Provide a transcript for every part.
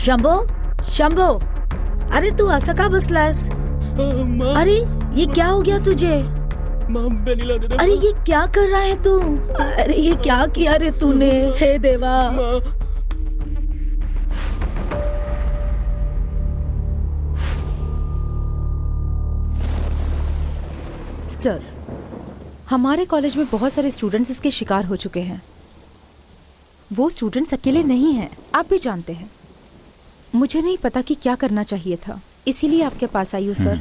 शंभो, शंभो, अरे तू असं का बसलास? अरे ये क्या हो गया तुझे? अरे ये क्या कर रहा है तू? अरे ये क्या किया रे तूने? हे देवा। सर, हमारे कॉलेज में बहुत सारे स्टूडेंट्स इसके शिकार हो चुके हैं। वो स्टूडेंट्स अकेले नहीं हैं, आप भी जानते हैं। मुझे नहीं पता कि क्या करना चाहिए था, इसीलिए आपके पास आई हूँ सर।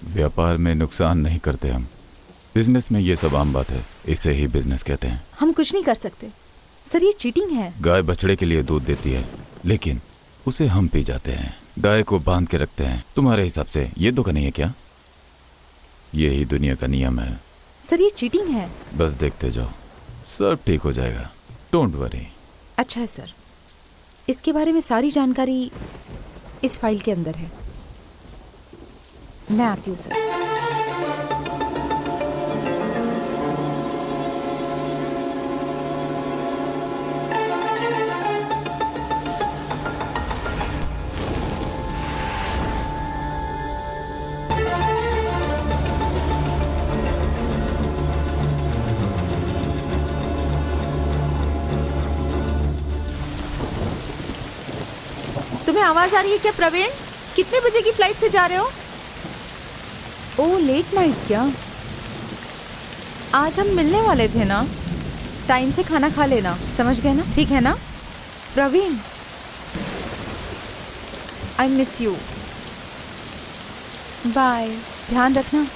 व्यापार में नुकसान नहीं करते हम, बिजनेस में ये सब आम बात है, इसे ही बिजनेस कहते हैं। हम कुछ नहीं कर सकते सर, ये चीटिंग है। गाय बछड़े के लिए दूध देती है, लेकिन उसे हम पी जाते हैं। गाय को बांध के रखते हैं। तुम्हारे हिसाब से ये धोखा नहीं है क्या? यही दुनिया का नियम है। सर ये चीटिंग है। बस देखते जाओ, सब ठीक हो जाएगा, डोंट वरी। अच्छा है सर, इसके बारे में सारी जानकारी इस फाइल के अंदर है। मैं आती हूँ सर। तुम्हें आवाज आ रही है क्या प्रवीण? कितने बजे की फ्लाइट से जा रहे हो? ओह लेट नाइट क्या? आज हम मिलने वाले थे ना, टाइम से खाना खा लेना, समझ गए ना? ठीक है ना Praveen? I miss you, bye, ध्यान रखना।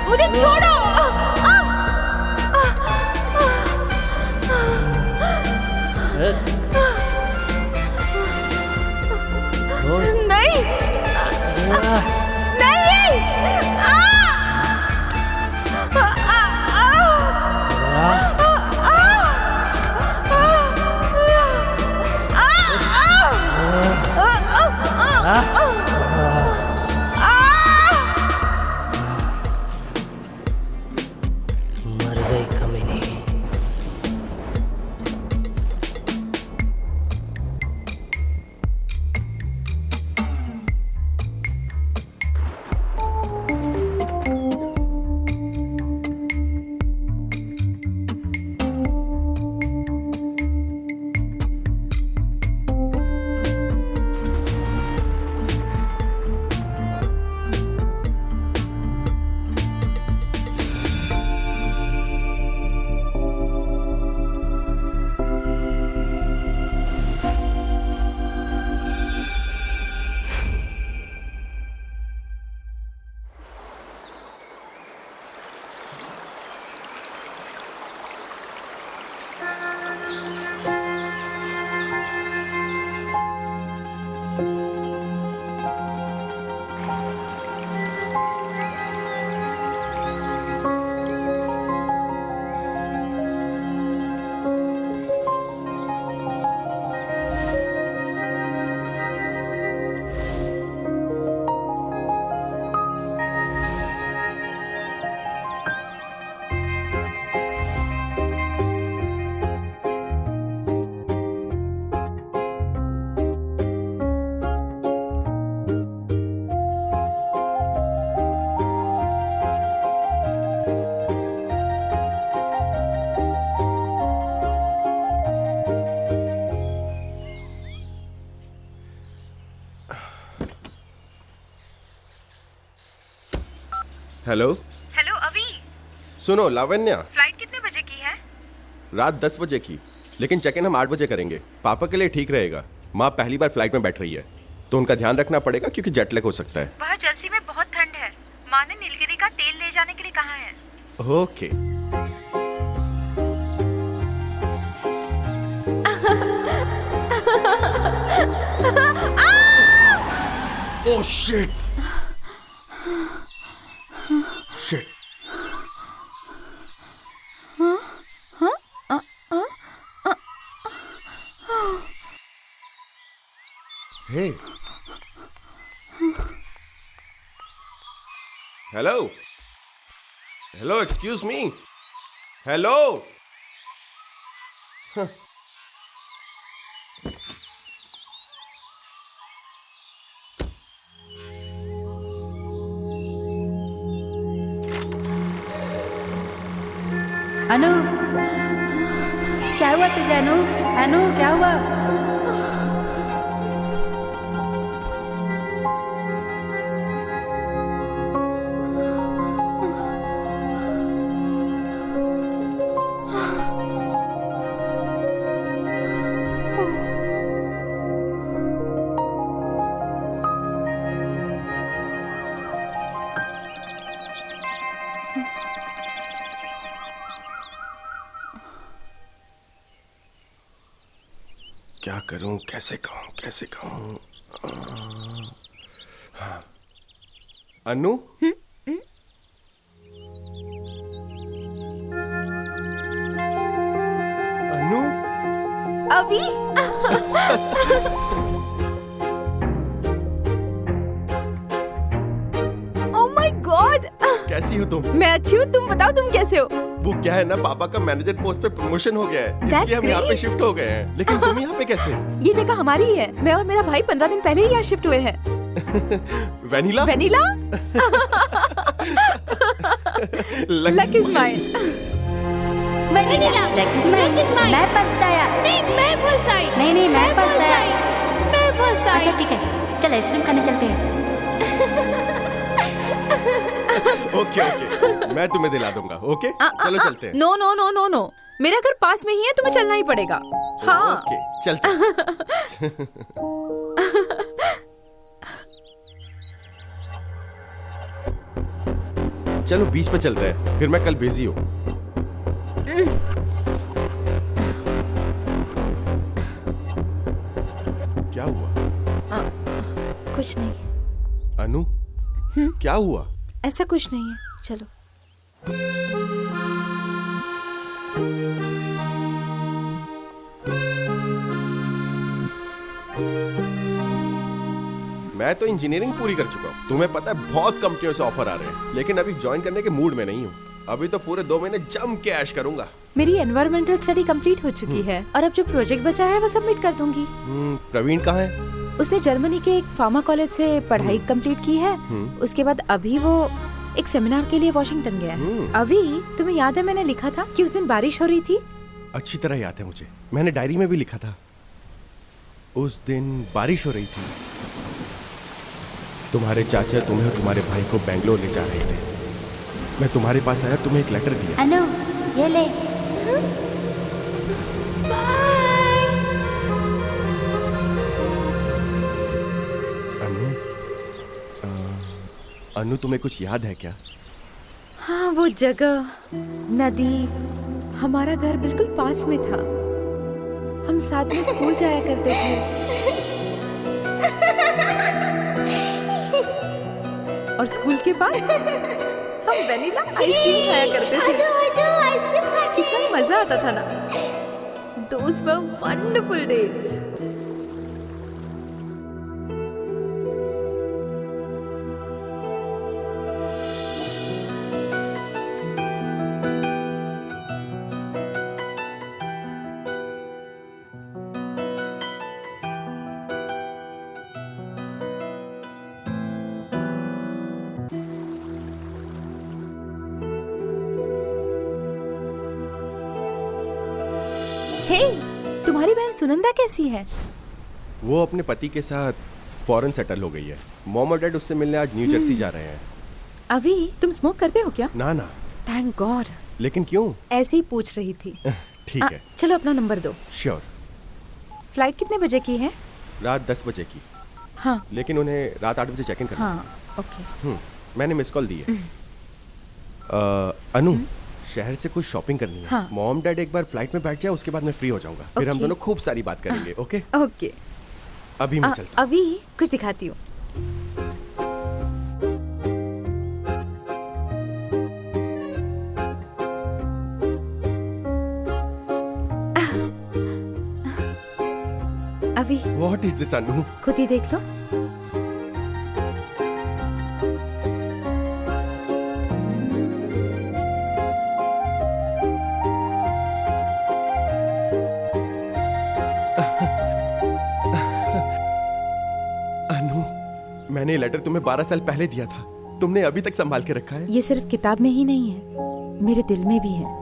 मुझे छोड़ो। नहीं नहीं। मर गई कमीनी। हेलो हेलो अभी, सुनो लावण्या, फ्लाइट कितने बजे की है? रात 10 बजे की, लेकिन चेक इन हम 8 बजे करेंगे। पापा के लिए ठीक रहेगा। माँ पहली बार फ्लाइट में बैठ रही है तो उनका ध्यान रखना पड़ेगा क्योंकि जेट लैग हो सकता है। वहाँ जर्सी में बहुत ठंड है। माँ ने नीलगिरी का तेल ले जाने के लिए कहा है। Okay. Oh shit shit. Hey hello hello, excuse me, hello. Anu, क्या हुआ तुझे? अनु, अनु क्या हुआ? क्या करूं, कैसे कहूं? हाँ। अनु, अनु, अभी ओह माय गॉड, कैसी हो तुम? मैं अच्छी हूँ। तुम बताओ, तुम कैसे हो? वो क्या है ना, पापा का मैनेजर पोस्ट पे प्रमोशन हो गया है, इसलिए हम यहाँ पे great. शिफ्ट हो गए हैं। लेकिन तुम यहाँ पे कैसे? ये जगह हमारी ही है। मैं और मेरा भाई 15 दिन पहले ही यहाँ शिफ्ट हुए हैं। Vanilla? Vanilla? Luck is mine. Vanilla, luck is mine. मैं फर्स्ट आया। नहीं मैं फर्स्ट आई। नहीं मैं फर्स्ट आया। मैं फर्स्ट आई। अच्छा ठीक है, चल आइसक्रीम खाने चलते हैं। ओके ओके, मैं तुम्हें दिला दूंगा। ओके चलो चलते हैं। No no no no no, मेरा घर पास में ही है, तुम्हें चलना ही पड़ेगा। हाँ ओके चलते हैं। चलो बीच पे चलते हैं, फिर मैं कल बिजी हूँ। क्या हुआ? कुछ नहीं, अनु, क्या हुआ? ऐसा कुछ नहीं है। चलो। मैं तो इंजीनियरिंग पूरी कर चुका हूँ। तुम्हें पता है बहुत कंपनियों से ऑफर आ रहे हैं, लेकिन अभी ज्वाइन करने के मूड में नहीं हूँ। अभी तो पूरे 2 महीने जम के ऐश करूंगा। मेरी एनवायरमेंटल स्टडी कंप्लीट हो चुकी है और अब जो प्रोजेक्ट बचा है वो सबमिट कर दूंगी। प्रवीण कहाँ है? उसने जर्मनी के एक फार्मा कॉलेज से पढ़ाई कंप्लीट की है। उसके बाद अभी वो एक सेमिनार के लिए वॉशिंगटन गया है। अभी तुम्हें याद है मैंने लिखा था कि उस दिन बारिश हो रही थी? अच्छी तरह याद है मुझे, मैंने डायरी में भी लिखा था। उस दिन बारिश हो रही थी। तुम्हारे चाचा तुम्हें और तुम्हारे भाई को बेंगलोर ले जा रहे थे। मैं तुम्हारे पास आया, तुम्हें एक लेटर दिया। अनु, ये ले। अनु, तुम्हें कुछ याद है क्या? हाँ, वो जगह, नदी, हमारा घर बिल्कुल पास में था। हम साथ में स्कूल जाया करते थे और स्कूल के बाद हम वेनिला आइसक्रीम खाया करते थे। आइसक्रीम खाते हैं। कितना मजा आता था ना। Those were wonderful days. हे, तुम्हारी बहन सुनंदा कैसी है? वो अपने पति के साथ फॉरेन सेटल हो गई है। मॉम और डैड उससे मिलने आज न्यू जर्सी जा रहे हैं। अभी तुम स्मोक करते हो क्या? ना ना, थैंक गॉड। लेकिन क्यों? ऐसे ही पूछ रही थी। ठीक है, चलो अपना नंबर दो। श्योर। फ्लाइट कितने बजे की है? रात 10 बजे की, हाँ लेकिन उन्हें रात 8 बजे चेक इन करना है। हाँ ओके। मैंने मिस कॉल दी है। अनु, शहर से कुछ शॉपिंग करनी है। हाँ। मॉम डैड एक बार फ्लाइट में बैठ जाए, उसके बाद मैं फ्री हो जाऊंगा। फिर हम ओके। दोनों खूब सारी बात करेंगे। Okay, okay. अभी मैं चलता हूँ। अभी कुछ दिखाती हूँ। अभी व्हाट इज दिस अनु? खुद ही देख लो। अनु, मैंने ये लेटर तुम्हें 12 साल पहले दिया था, तुमने अभी तक संभाल के रखा है। ये सिर्फ किताब में ही नहीं है, मेरे दिल में भी है।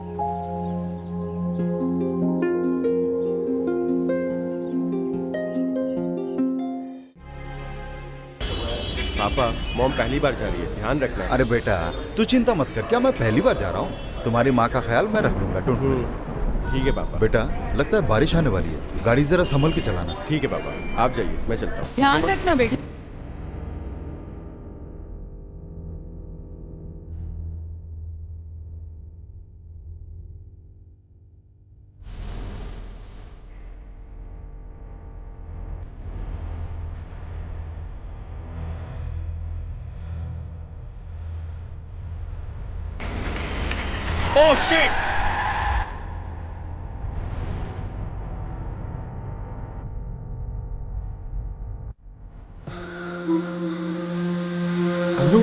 पापा, मॉम पहली बार जा रही है, ध्यान रखना है। अरे बेटा तू चिंता मत कर, क्या मैं पहली बार जा रहा हूँ? तुम्हारी माँ का ख्याल मैं रख लूंगा, डोंट वरी। ठीक है पापा। बेटा लगता है बारिश आने वाली है, गाड़ी जरा संभल के चलाना। ठीक है पापा, आप जाइए, मैं चलता हूँ। ध्यान रखना बेटा। अनु,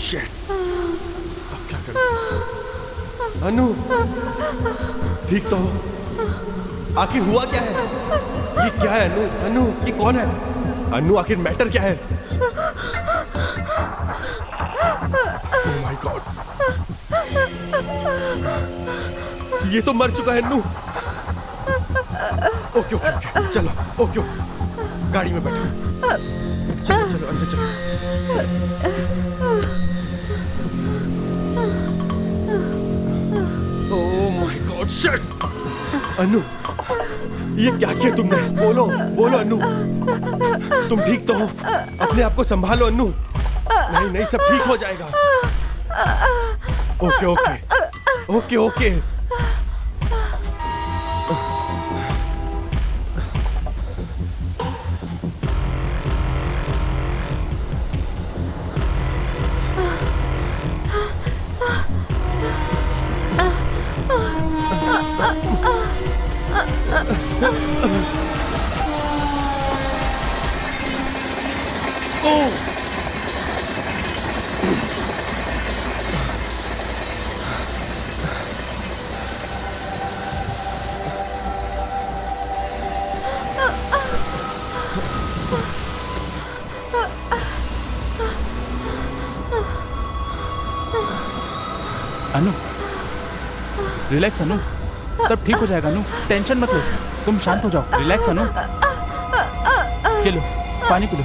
शिट, अब क्या करूं? अनु, ठीक तो हो? आखिर हुआ क्या है? ये क्या है अनु? अनु, ये कौन है? अनु, आखिर मैटर क्या है? ओह माय गॉड, ये तो मर चुका है अनु। ओके ओके ओके, चलो, ओके ओके, गाड़ी में बैठो, चलो चलो अंदर चलो। Oh my god, shit! Anu, ये क्या किया तुमने? बोलो बोलो अनु, तुम ठीक तो हो? अपने आप को संभालो अनु। नहीं नहीं, सब ठीक हो जाएगा। Okay okay okay okay. Anu, relax Anu, सब ठीक हो जाएगा अनु, टेंशन मत लो, तुम शांत हो जाओ, रिलैक्स अनु। ये लो, पानी पी लो।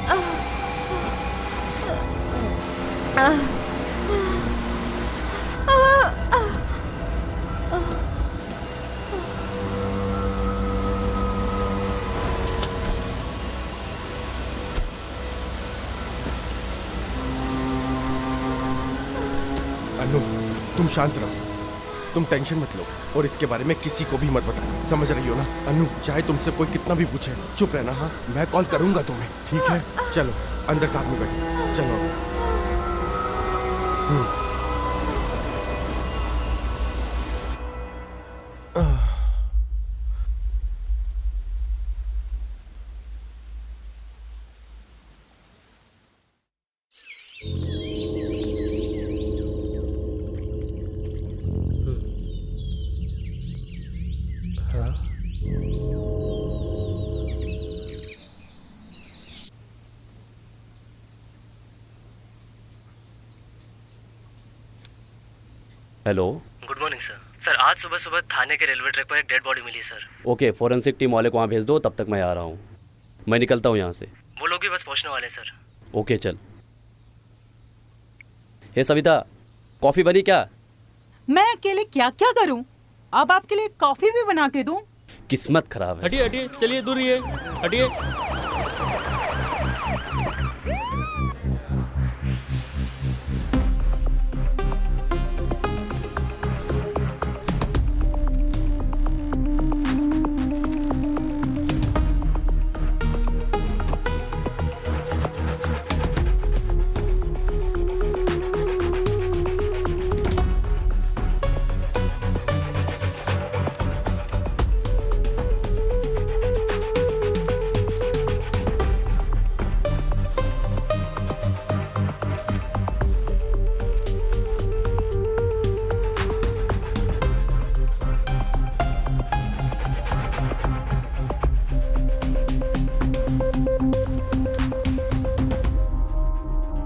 अनु, तुम शांत रहो, तुम टेंशन मत लो और इसके बारे में किसी को भी मत बताओ, समझ रही हो ना? अनु, चाहे तुमसे कोई कितना भी पूछे, चुप रहना। हाँ, मैं कॉल करूंगा तुम्हें, ठीक है? चलो अंदर कार में बैठो, चलो। Hello, good morning sir. Sir आज सुबह सुबह थाने के रेलवे ट्रैक पर एक डेड बॉडी मिली सर। ओके, फॉरेंसिक टीम वाले को वहाँ भेज दो, तब तक मैं आ रहा हूँ। मैं निकलता हूँ यहाँ से। वो लोग भी बस पहुंचने वाले सर। ओके चल। हे सविता, कॉफ़ी बनी क्या? मैं अकेले क्या क्या करूं? अब आपके लिए कॉफी भी बना के दूं? किस्मत खराब है। हटिए हटिए, चलिए दूर रहिए, हटिए।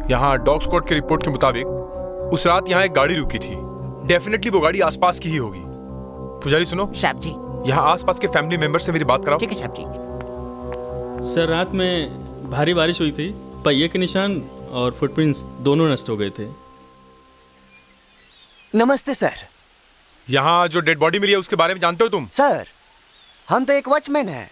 यहाँ डॉग स्क्वाड की रिपोर्ट के मुताबिक उस रात यहाँ एक गाड़ी रुकी थी। डेफिनेटली वो गाड़ी आसपास की ही होगी। पुजारी सुनो साहब जी, यहाँ आसपास के फैमिली मेंबर से मेरी बात कराओ। ठीक है साहब जी। सर रात में भारी बारिश हुई थी, पहिए के निशान और फुटप्रिंट्स दोनों नष्ट हो गए थे। नमस्ते सर। यहाँ जो डेड बॉडी मिली है उसके बारे में जानते हो तुम? सर हम तो एक वॉचमैन हैं।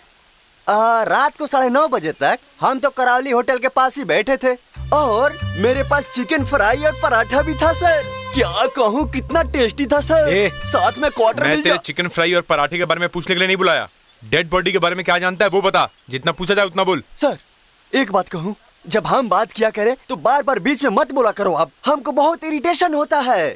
रात को 9:30 बजे तक हम तो करावली होटल के पास ही बैठे थे और मेरे पास चिकन फ्राई और पराठा भी था सर। क्या कहूँ, कितना टेस्टी था सर। साथ में क्वार्टर मैं तेरे चिकन फ्राई और पराठे के बारे में पूछने के लिए नहीं बुलाया। डेड बॉडी के बारे में क्या जानता है वो बता। जितना पूछा जाए उतना बोल। सर एक बात कहूँ, जब हम बात किया करें तो बार बार बीच में मत बोला करो आप, हमको बहुत इरिटेशन होता है।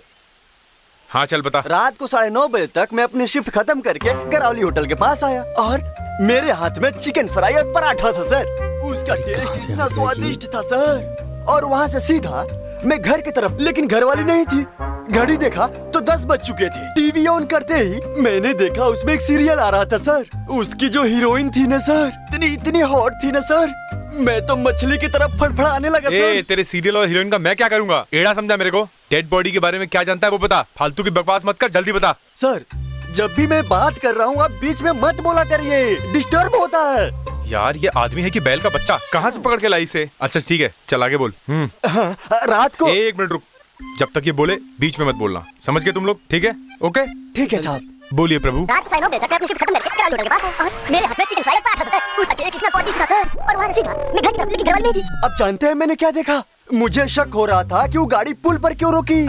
हाँ चल बता। रात को 9:30 बजे तक मैं अपनी शिफ्ट खत्म करके करावली होटल के पास आया और मेरे हाथ में चिकन फ्राई और पराठा था सर। उसका टेस्ट इतना स्वादिष्ट था सर। और वहाँ से सीधा मैं घर की तरफ, लेकिन घर वाली नहीं थी। घड़ी देखा तो 10 बज चुके थे। टीवी ऑन करते ही मैंने देखा उसमें एक सीरियल आ रहा था सर। उसकी जो हीरोइन थी ना सर, इतनी हॉट थी ना सर, मैं तो मछली की तरफ फड़फड़ाने लगा सर। तेरे सीरियल और हीरोइन का मैं क्या करूंगा? एड़ा समझा मेरे को। डेड बॉडी के बारे में क्या जानता है वो बता। फालतू की बकवास मत कर, जल्दी बता। सर जब भी मैं बात कर रहा हूँ आप बीच में मत बोला करिए, डिस्टर्ब होता है। यार ये आदमी है कि बैल का बच्चा? कहाँ से पकड़ के लाई से? अच्छा ठीक है चल आगे बोल। रात को 1 मिनट रुक, जब तक ये बोले बीच में मत बोलना। समझ गए तुम लोग? ठीक है ओके? ठीक है साहब। बोलिए प्रभु। रात को 9:30 बजे तक मैं अपनी शिफ्ट खत्म करके करावली होटल के पास आया और मेरे हाथ में चिकन फ्राई और पराठा था सर। उसका टेस्ट इतना स्वादिष्ट था सर। और वहाँ से सीधा मैं घर की तरफ, लेकिन घर वाली नहीं थी। अब जानते हैं मैंने क्या देखा? मुझे शक हो रहा था कि वो गाड़ी पुल पर क्यों रोकी।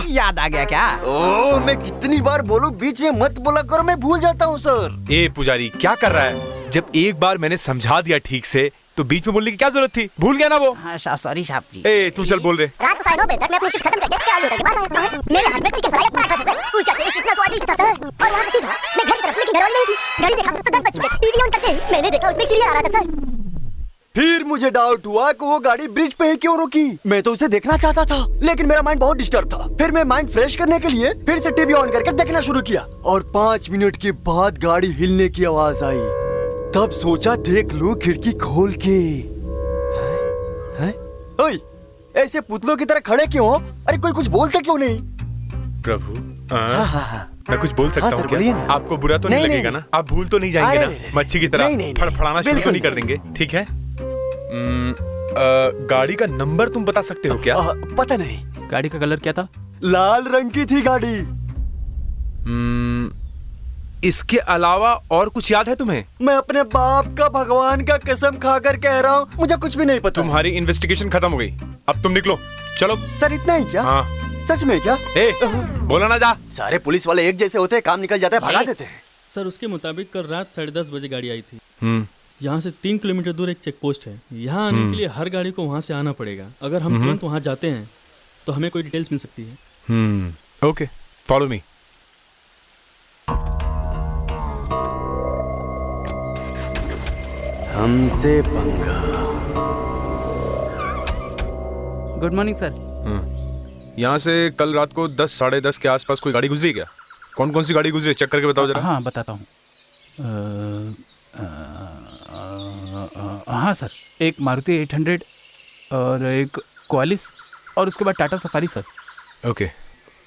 याद आ गया क्या? ओह मैं कितनी बार बोलूं बीच में मत बोला करो, मैं भूल जाता हूँ सर। ए पुजारी क्या कर रहा है? जब एक बार मैंने समझा दिया ठीक से तो बीच में बोलने की क्या जरूरत थी? भूल गया ना वो? सॉरी साहब जी। ए तू चल बोल रहे। रात को 9:30 बजे तक मैं अपनी शिफ्ट खत्म करके करावली होटल के पास आया और मेरे हाथ में चिकन फ्राई और पराठा था सर। उसका टेस्ट इतना स्वादिष्ट था सर। और वहाँ से सीधा मैं घर की तरफ, लेकिन घर वाली नहीं थी। घड़ी देखा तो 10 बज चुके थे। टीवी ऑन करते ही मैंने देखा उसमें एक सीरियल आ रहा था सर। फिर मुझे डाउट हुआ कि वो गाड़ी ब्रिज पे ही क्यों रुकी। मैं तो उसे देखना चाहता था, लेकिन मेरा माइंड बहुत डिस्टर्ब था। फिर मैं माइंड फ्रेश करने के लिए फिर से टीवी ऑन करके देखना शुरू किया और 5 मिनट के बाद गाड़ी हिलने की आवाज आई। तब सोचा देख लूं खिड़की खोल के। ओए, ऐसे पुतलों की तरह खड़े क्यों हो? अरे कोई कुछ बोलते क्यों नहीं? प्रभु मैं कुछ बोल सकता हूँ क्या? आपको बुरा तो नहीं लगेगा ना? आप भूल तो नहीं जाएंगे ना? मच्छी की तरह फड़फड़ाना शुरू तो नहीं कर देंगे? ठीक है। गाड़ी का नंबर तुम बता सकते हो क्या? पता नहीं। गाड़ी का कलर क्या था? लाल रंग की थी गाड़ी। इसके अलावा और कुछ याद है तुम्हें? मैं अपने बाप का भगवान का कसम खाकर कह रहा हूँ, मुझे कुछ भी नहीं पता। तुम्हारी इन्वेस्टिगेशन खत्म हो गई, अब तुम निकलो। चलो। सर इतना ही क्या? हाँ। सच में क्या? बोला ना जा। सारे पुलिस वाले एक जैसे होते हैं, काम निकल जाता है, भगा देते हैं। सर उसके मुताबिक कल रात 10:30 बजे गाड़ी आई थी। यहाँ से 3 किलोमीटर दूर एक चेक पोस्ट है। यहाँ आने के लिए हर गाड़ी को वहाँ से आना पड़ेगा। अगर हम तुरंत वहाँ जाते हैं तो हमें कोई डिटेल्स मिल सकती है। Okay follow me. हमसे पंगा। Good morning sir. यहाँ से कल रात को 10 साढ़े 10 के आसपास कोई गाड़ी गुजरी क्या? कौन कौन सी गाड़ी गुजरी चेक करके बताओ जरा। हाँ बताता हूँ। हाँ सर, एक मारुति 800 और एक क्वालिस और उसके बाद टाटा सफारी सर। ओके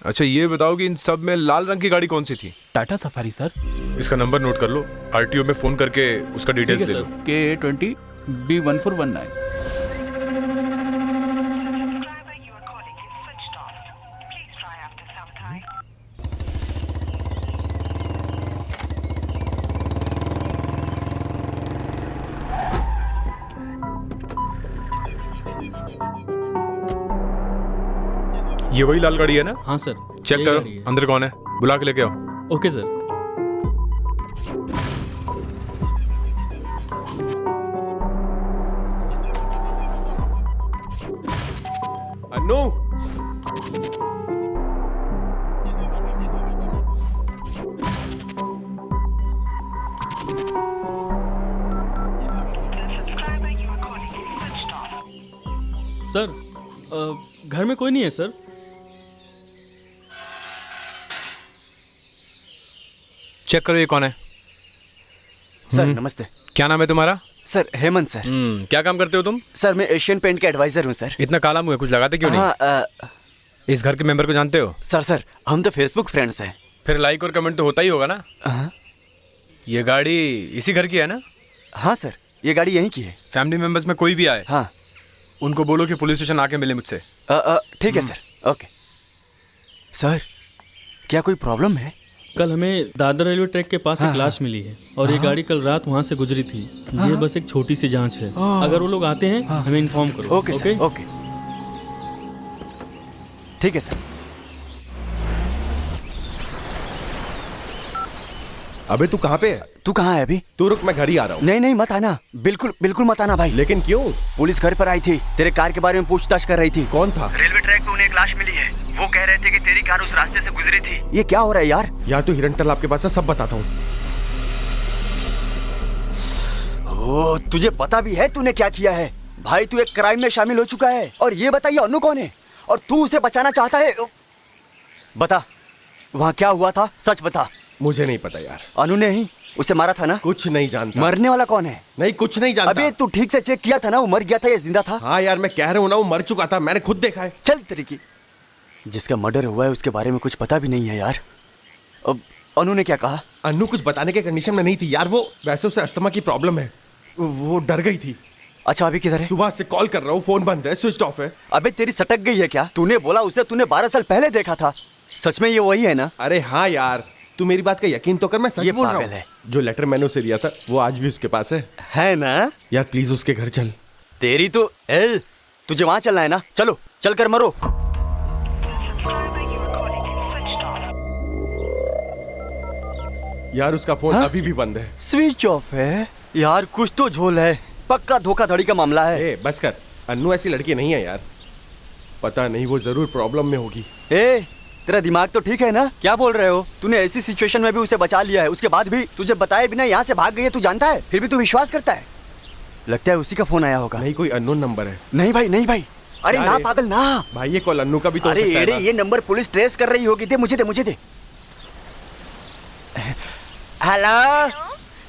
अच्छा ये बताओ कि इन सब में लाल रंग की गाड़ी कौन सी थी? Tata safari sir. इसका नंबर नोट कर लो, आरटीओ में फोन करके उसका डिटेल्स दे लो। K20 B1419। ये वही लाल गाड़ी है ना? हाँ सर। चेक यही करो गाड़ी है। अंदर कौन है, बुला के लेके आओ। Okay sir. अन्नू, सर घर में कोई नहीं है सर। चेक करो ये कौन है। सर नमस्ते। क्या नाम है तुम्हारा? Sir Hemant sir. क्या काम करते हो तुम? सर मैं एशियन पेंट के एडवाइजर हूँ सर। इतना काला मुंह है, कुछ लगाते क्यों नहीं? हाँ, इस घर के मेंबर को जानते हो? सर हम तो फेसबुक फ्रेंड्स हैं। फिर लाइक और कमेंट तो होता ही होगा ना? ये गाड़ी इसी घर की है ना? हाँ सर, ये गाड़ी यहीं की है। फैमिली मेंबर्स में कोई भी आए हाँ उनको बोलो कि पुलिस स्टेशन आके मिले मुझसे। ठीक है सर। ओके सर, क्या कोई प्रॉब्लम है? कल हमें दादर रेलवे ट्रैक के पास एक लाश मिली है और ये गाड़ी कल रात वहाँ से गुजरी थी। ये बस एक छोटी सी जांच है। अगर वो लोग आते हैं हमें इन्फॉर्म करो। ओके सर, ओके ठीक है सर। अबे तू कहाँ पे है? तू कहाँ है अभी? तू रुक, मैं घर ही आ रहा हूँ। नहीं मत आना, बिल्कुल मत आना भाई। लेकिन क्यों? पुलिस घर पर आई थी, तेरे कार के बारे में पूछताछ कर रही थी। कौन था? रेलवे ट्रैक पे उन्हें एक लाश मिली है। वो कह रहे थे कि तेरी कार उस रास्ते से गुजरी थी। ये क्या हो रहा है यार? यार तू हिरन तालाब के पास से सब बताता हूँ। ओ, तुझे पता भी है तूने क्या किया है? भाई तू एक क्राइम में शामिल हो चुका है। और ये बताइए अनु कौन है और तू उसे बचाना चाहता है? बता वहाँ क्या हुआ था, सच बता। मुझे नहीं पता यार। अनु ने ही उसे मारा था ना? कुछ नहीं जानता। मरने वाला कौन है? नहीं कुछ नहीं जानता। अबे तू ठीक से चेक किया था ना, वो मर गया था या जिंदा था? हाँ यार मैं कह रहा हूँ ना, वो मर चुका था, मैंने खुद देखा है। चल तेरी की, जिसका मर्डर हुआ है उसके बारे में कुछ पता भी नहीं है यार। अब अनु ने क्या कहा? अनु कुछ बताने के कंडीशन में नहीं थी यार। वो वैसे उसे अस्थमा की प्रॉब्लम है, वो डर गई थी। अच्छा अभी किधर है? सुबह से कॉल कर रहा हूँ, फोन बंद है, स्विच ऑफ है। अबे तेरी सटक गई है क्या? तूने बोला उसे तूने 12 साल पहले देखा था। सच में ये वही है ना? अरे हाँ यार, तू मेरी बात का यकीन तो कर, मैं सच बोल रहा हूँ। जो लेटर मैंने उसे दिया था वो आज भी उसके पास है ना? यार प्लीज उसके घर चल। तेरी तो तुझे वहां चलना है ना? चलो चल कर मरो। यार उसका फोन अभी भी बंद है, स्विच ऑफ है। यार कुछ तो झोल है, पक्का धोखाधड़ी का मामला है। बस कर, अन्नू ऐसी लड़की नहीं है यार। पता नहीं, वो जरूर प्रॉब्लम में होगी। तेरा दिमाग तो ठीक है ना? क्या बोल रहे हो? तूने ऐसी सिचुएशन में भी उसे बचा लिया है, उसके बाद भी तुझे बताए बिना यहाँ से भाग गई है, तू जानता है, फिर भी तू विश्वास करता है। लगता है उसी का फोन आया होगा। नहीं, कोई अननोन नंबर है। नहीं भाई अरे ना पागल ना भाई, ये कॉल अन्नू का भी तो अरे ये नंबर पुलिस ट्रेस कर रही होगी। दे मुझे दे। हेलो,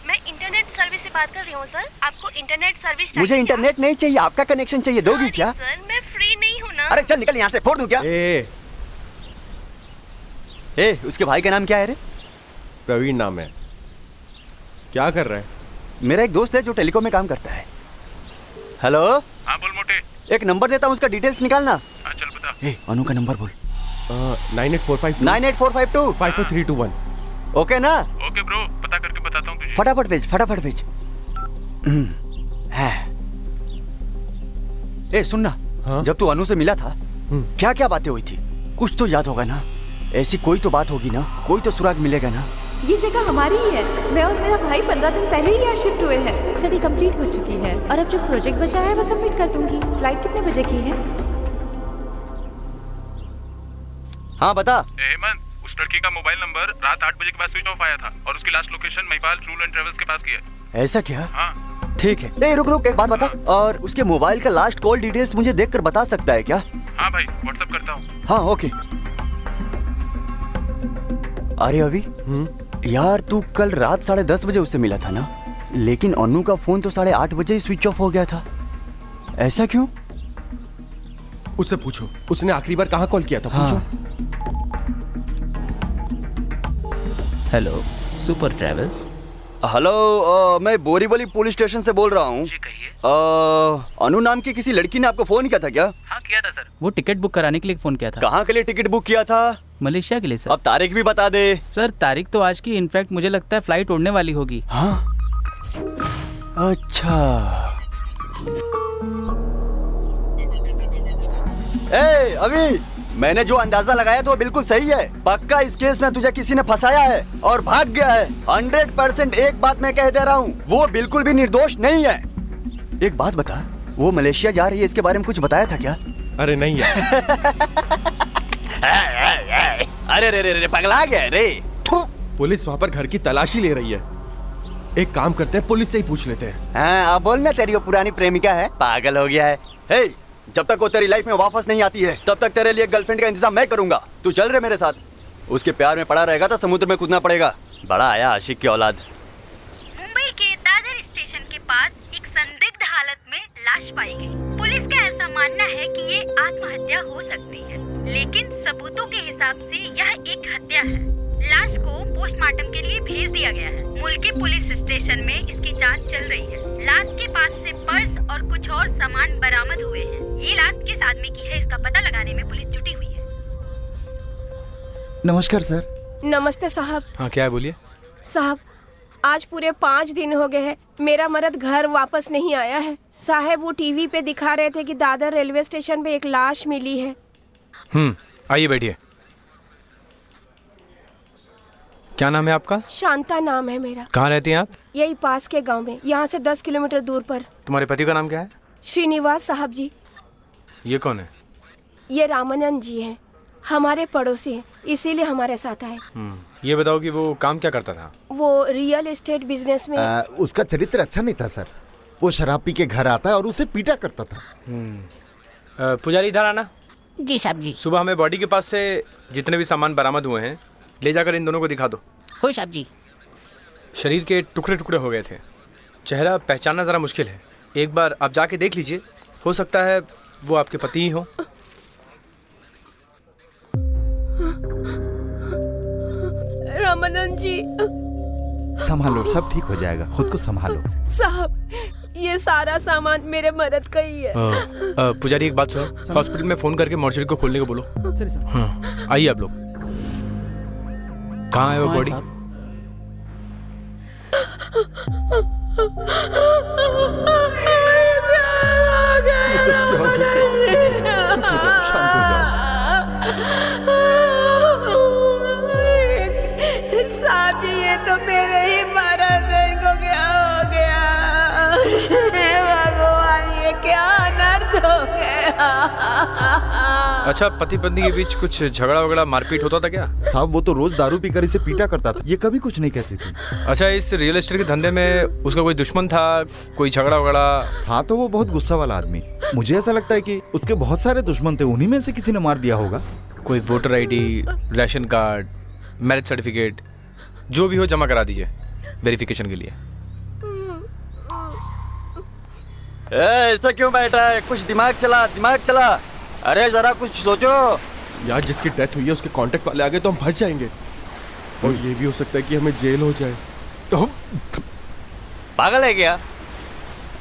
मैं इंटरनेट सर्विस से बात कर रही हूँ सर। आपको इंटरनेट सर्विस चाहिए? मुझे इंटरनेट नहीं चाहिए, आपका कनेक्शन चाहिए। दोगी क्या? सर मैं फ्री नहीं हूँ ना। अरे चल निकल यहाँ से, फोड़ दूं क्या? उसके भाई का नाम क्या है रे? प्रवीण नाम है। क्या कर रहा है? मेरा एक दोस्त है जो टेलीकॉम में काम करता है। हेलो। हाँ बोल मोटे। एक नंबर देता हूँ, उसका डिटेल्स निकालना। हाँ चल बता। अनु का नंबर बोल। 9845 54321। ओके ना? ओके ब्रो, पता करके बताता हूँ तुझे। फटाफट भेज। सुनना, जब तू अनु से मिला था क्या क्या बातें हुई थी? कुछ तो याद होगा ना? ऐसी कोई तो बात होगी ना, कोई तो सुराग मिलेगा ना? ये जगह हमारी ही है। मैं और मेरा भाई 15 दिन पहले ही यहाँ शिफ्ट हुए हैं। स्टडी कंप्लीट हो चुकी है और अब जो प्रोजेक्ट बचा है वो सबमिट कर दूंगी। फ्लाइट कितने बजे की है? हाँ बता। हेमंत, उस लड़की का मोबाइल नंबर रात 8 बजे के बाद स्विच ऑफ आया था और उसकी last location Mahipal tour and travels के पास की है। ऐसा क्या? हाँ ठीक है। रुक एक बात बता, और उसके मोबाइल का लास्ट कॉल डिटेल्स मुझे देखकर बता सकता है क्या? हाँ भाई, व्हाट्सएप करता हूँ। हाँ ओके। अरे अभी यार, तू कल रात 10:30 बजे उससे मिला था ना, लेकिन अनु का फोन तो 8:30 बजे ही स्विच ऑफ हो गया था। ऐसा क्यों? उससे पूछो, उसने आखिरी बार कहाँ कॉल किया था? पूछो। Hello, super travels. हेलो, मैं बोरीवली पुलिस स्टेशन से बोल रहा हूँ। जी कहिए। अनु नाम की किसी लड़की ने आपको फोन किया था क्या? हाँ किया था सर। वो टिकट बुक कराने के लिए फ़ोन किया था। कहाँ के लिए टिकट बुक किया था? मलेशिया के लिए सर। अब तारीख भी बता दे। सर तारीख तो आज की, इनफैक्ट मुझे लगता है फ्लाइट उड़ने वाली होगी। हाँ, अच्छा। ए, अभी मैंने जो अंदाजा लगाया तो बिल्कुल सही है। पक्का इस केस में तुझे किसी ने फंसाया है और भाग गया है। 100% एक बात मैं कह दे रहा हूँ, वो बिल्कुल भी निर्दोष नहीं है। एक बात बता, वो मलेशिया जा रही है, इसके बारे में कुछ बताया था क्या? अरे नहीं है। अरे रे रे रे, पगला गया रे। पुलिस वहाँ पर घर की तलाशी ले रही है। एक काम करते हैं, पुलिस से ही पूछ लेते हैं। हाँ, अब बोलना, तेरी वो पुरानी प्रेमिका है, पागल हो गया है। हे, जब तक वो तेरी लाइफ में वापस नहीं आती है तब तक तेरे लिए गर्लफ्रेंड का इंतजाम मैं करूंगा। तू चल रहे मेरे साथ। उसके प्यार में पड़ा रहेगा तो समुद्र में कूदना पड़ेगा। बड़ा आया आशिक की औलाद। मुंबई के दादर स्टेशन के पास एक संदिग्ध हालत में लाश पाई गई। पुलिस का ऐसा मानना है कि ये आत्महत्या हो सकती है, लेकिन सबूतों के हिसाब से यह एक हत्या है। लाश को पोस्टमार्टम के लिए भेज दिया गया है। मुल्की पुलिस स्टेशन में इसकी जांच चल रही है। लाश के पास से पर्स और कुछ और सामान बरामद हुए हैं। ये लाश किस आदमी की है, इसका पता लगाने में पुलिस जुटी हुई है। नमस्कार सर। नमस्ते साहब। हाँ क्या है, बोलिए। साहब, आज पूरे 5 दिन हो गए हैं, मेरा मर्द घर वापस नहीं आया है। साहब, वो टीवी पे दिखा रहे थे कि दादर रेलवे स्टेशन पे एक लाश मिली है। आइए बैठिए। क्या नाम है आपका? शांता नाम है मेरा। कहाँ रहती हैं आप? यही पास के गांव में, यहाँ से 10 किलोमीटर दूर पर। तुम्हारे पति का नाम क्या है? श्रीनिवास साहब जी। ये कौन है? ये रामानंद जी हैं, हमारे पड़ोसी हैं, इसीलिए हमारे साथ आए। ये बताओ कि वो काम क्या करता था? वो रियल एस्टेट बिजनेस में। उसका चरित्र अच्छा नहीं था सर। वो शराब पी के घर आता और उसे पीटा करता था। पुजारी इधर आना। जी साहब जी। सुबह हमें बॉडी के पास से जितने भी सामान बरामद हुए हैं ले जाकर इन दोनों को दिखा दो। हो साहब जी। शरीर के टुकड़े टुकड़े हो गए थे, चेहरा पहचानना ज़रा मुश्किल है। एक बार आप जाके देख लीजिए, हो सकता है वो आपके पति ही हो। रामानंद जी। संभालो, सब ठीक हो जाएगा, खुद को संभालो। साहब, ये सारा सामान मेरे मदद का ही है। पुजारी एक बात सुनो, हॉस्पिटल में फ़ोन करके मॉर्चरी को खोलने को बोलो। हाँ आइए आप लोग। कहाँ है वो बॉडी? साहब जी, ये तो मेरे ही मर्द को क्या हो गया? भगवान, ये क्या अनर्थ हो गया? अच्छा, पति पत्नी के बीच कुछ झगड़ा वगड़ा मारपीट होता था क्या? साहब, वो तो रोज दारू पीकर इसे पीटा करता था, ये कभी कुछ नहीं कहती थी। अच्छा, इस रियल एस्टेट के धंधे में उसका कोई दुश्मन था, कोई झगड़ा वगड़ा था? तो वो बहुत गुस्सा वाला आदमी। मुझे ऐसा लगता है कि उसके बहुत सारे दुश्मन थे, उन्हीं में से किसी ने मार दिया होगा। कोई voter ID, ration card, marriage certificate, जो भी हो जमा करा दीजिए वेरिफिकेशन के लिए। ऐसा क्यों बैठा है? कुछ दिमाग चला, दिमाग चला। अरे जरा कुछ सोचो यार। जिसकी डेथ हुई है उसके कांटेक्ट वाले आ गए तो हम फंस जाएंगे, और ये भी हो सकता है कि हमें जेल हो जाए। तो पागल है क्या?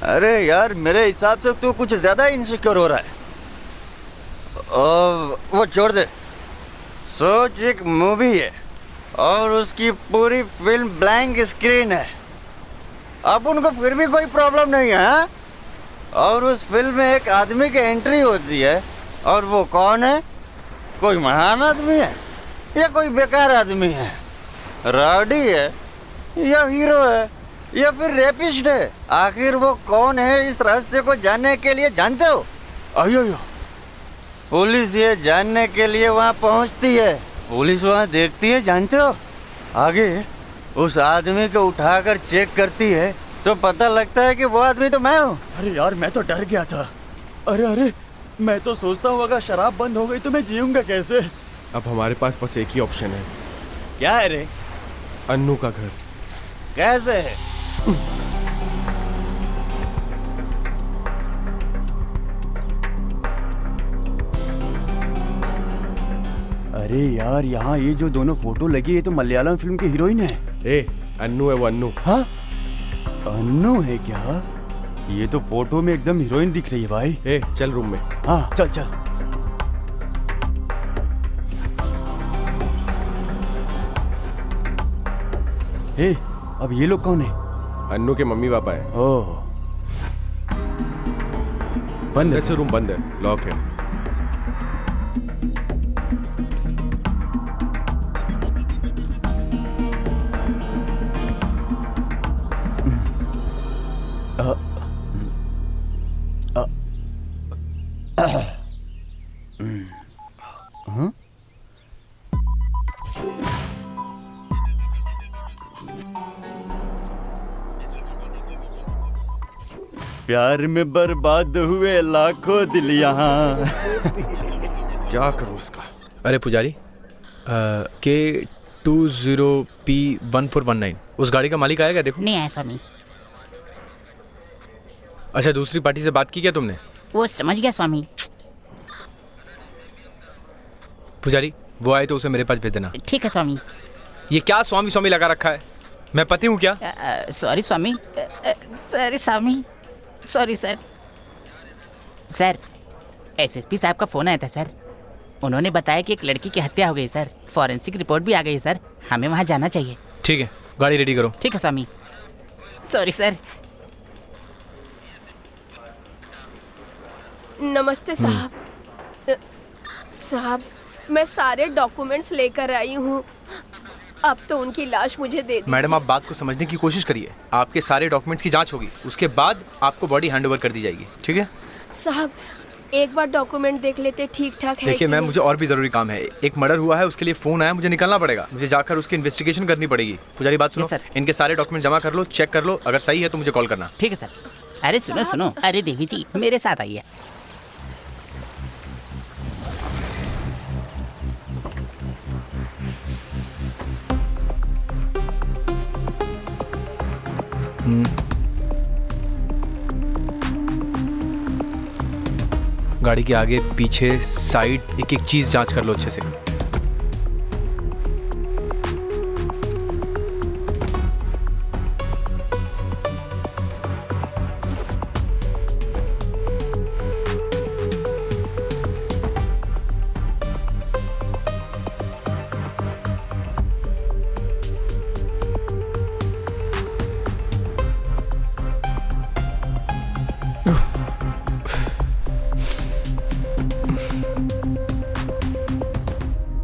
अरे यार, मेरे हिसाब से तू कुछ ज्यादा इनसिक्योर हो रहा है। वो छोड़ दे। सोच, एक मूवी है और उसकी पूरी फिल्म ब्लैंक स्क्रीन है। अब उनको फिर भी कोई प्रॉब्लम नहीं है, हाँ? और उस फिल्म में एक आदमी की एंट्री होती है, और वो कौन है? कोई महान आदमी है या कोई बेकार आदमी है? राउडी है या हीरो है या फिर रेपिस्ट है? आखिर वो कौन है, इस रहस्य को जानने के लिए जानते हो? अयो पुलिस ये जानने के लिए वहाँ पहुँचती है। पुलिस वहाँ देखती है, जानते हो? आगे उस आदमी को उठाकर चेक करती है तो पता लगता है कि वो आदमी तो मैं हूँ। अरे यार, मैं तो डर गया था। अरे मैं तो सोचता हूँ अगर शराब बंद हो गई तो मैं जीऊंगा कैसे? अब हमारे पास बस एक ही ऑप्शन है। क्या है रे? अन्नू का घर। कैसे है? अरे यार, यहाँ ये जो दोनों फोटो लगी है तो मलयालम फिल्म की हीरोइन है। ए, अन्नू है वो, अन्नू। हाँ, अन्नू है क्या? ये तो फोटो में एकदम हीरोइन दिख रही है भाई। ए, चल रूम में। हाँ चल चल। ए, अब ये लोग कौन है? अन्नू के मम्मी पापा है। ओह, बंद है। वैसे रूम बंद है, लॉक है। हाँ? प्यार में बर्बाद हुए लाखों दिल यहाँ। क्या करूं उसका? अरे पुजारी, K20P1419 उस गाड़ी का मालिक आया क्या? देखो। नहीं आया स्वामी। अच्छा, दूसरी पार्टी से बात की क्या तुमने? वो समझ गया स्वामी। पुजारी, वो आए तो उसे मेरे पास भेज देना। ठीक है स्वामी। ये क्या स्वामी स्वामी लगा रखा है? मैं पति हूँ क्या? Sorry Swami. Sorry Swami. Sorry sir. Sir, SSP साहब का फोन आया था सर। उन्होंने बताया कि एक लड़की की हत्या हो गई सर। फॉरेंसिक रिपोर्ट भी आ गई सर। हमें वहाँ जाना चाहिए। ठीक है, गाड़ी रेडी करो। ठीक है स्वामी। Sorry sir. नमस्ते साहब। साहब, मैं सारे डॉक्यूमेंट्स लेकर आई हूँ। अब तो उनकी लाश मुझे दे दीजिए। मैडम, आप बात को समझने की कोशिश करिए। आपके सारे डॉक्यूमेंट्स की जांच होगी, उसके बाद आपको बॉडी हैंडओवर कर दी जाएगी। ठीक है साहब, एक बार डॉक्यूमेंट देख लेते ठीक ठाक है। देखिए मैम, मुझे और भी जरूरी काम है। एक मर्डर हुआ है, उसके लिए फोन आया, मुझे निकलना पड़ेगा। मुझे जाकर उसकी इन्वेस्टिगेशन करनी पड़ेगी। पुजारी बात सुनो, इनके सारे डॉक्यूमेंट जमा कर लो, चेक कर लो, अगर सही है तो मुझे कॉल करना। ठीक है सर। अरे सुनो सुनो, अरे देवी जी मेरे साथ आइए। गाड़ी के आगे पीछे साइड एक एक चीज जांच कर लो अच्छे से।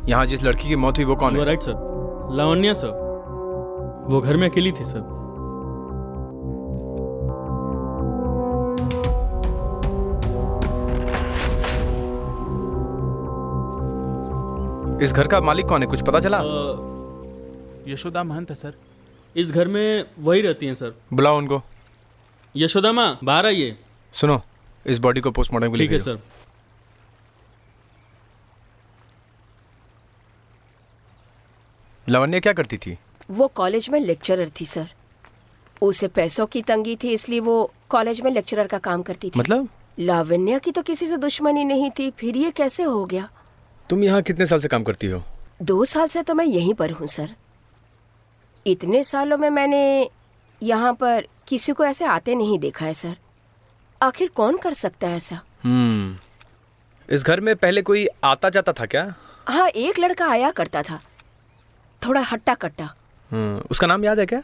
यहाँ जिस लड़की की मौत हुई वो कौन है? Right sir, Lavanya sir. वो घर में अकेली थी सर। इस घर का मालिक कौन है, कुछ पता चला? यशोदा महंत है सर। इस घर में वही रहती हैं सर। बुलाओ उनको। यशोदा माँ, बाहर आइए। सुनो, इस बॉडी को पोस्टमार्टम के लिए ठीक है सर। लावण्या क्या करती थी? वो कॉलेज में लेक्चरर थी सर। उसे पैसों की तंगी थी, इसलिए वो कॉलेज में लेक्चरर का काम करती थी। मतलब? लावण्या की तो किसी से दुश्मनी नहीं थी, फिर ये कैसे हो गया? तुम यहाँ कितने साल से काम करती हो? 2 साल से तो मैं यहीं पर हूँ सर। इतने सालों में मैंने यहाँ पर किसी को ऐसे आते नहीं देखा है सर। आखिर कौन कर सकता है ऐसा? इस घर में पहले कोई आता जाता था क्या? हाँ, एक लड़का आया करता था, थोड़ा हट्टा कट्टा। उसका नाम याद है क्या?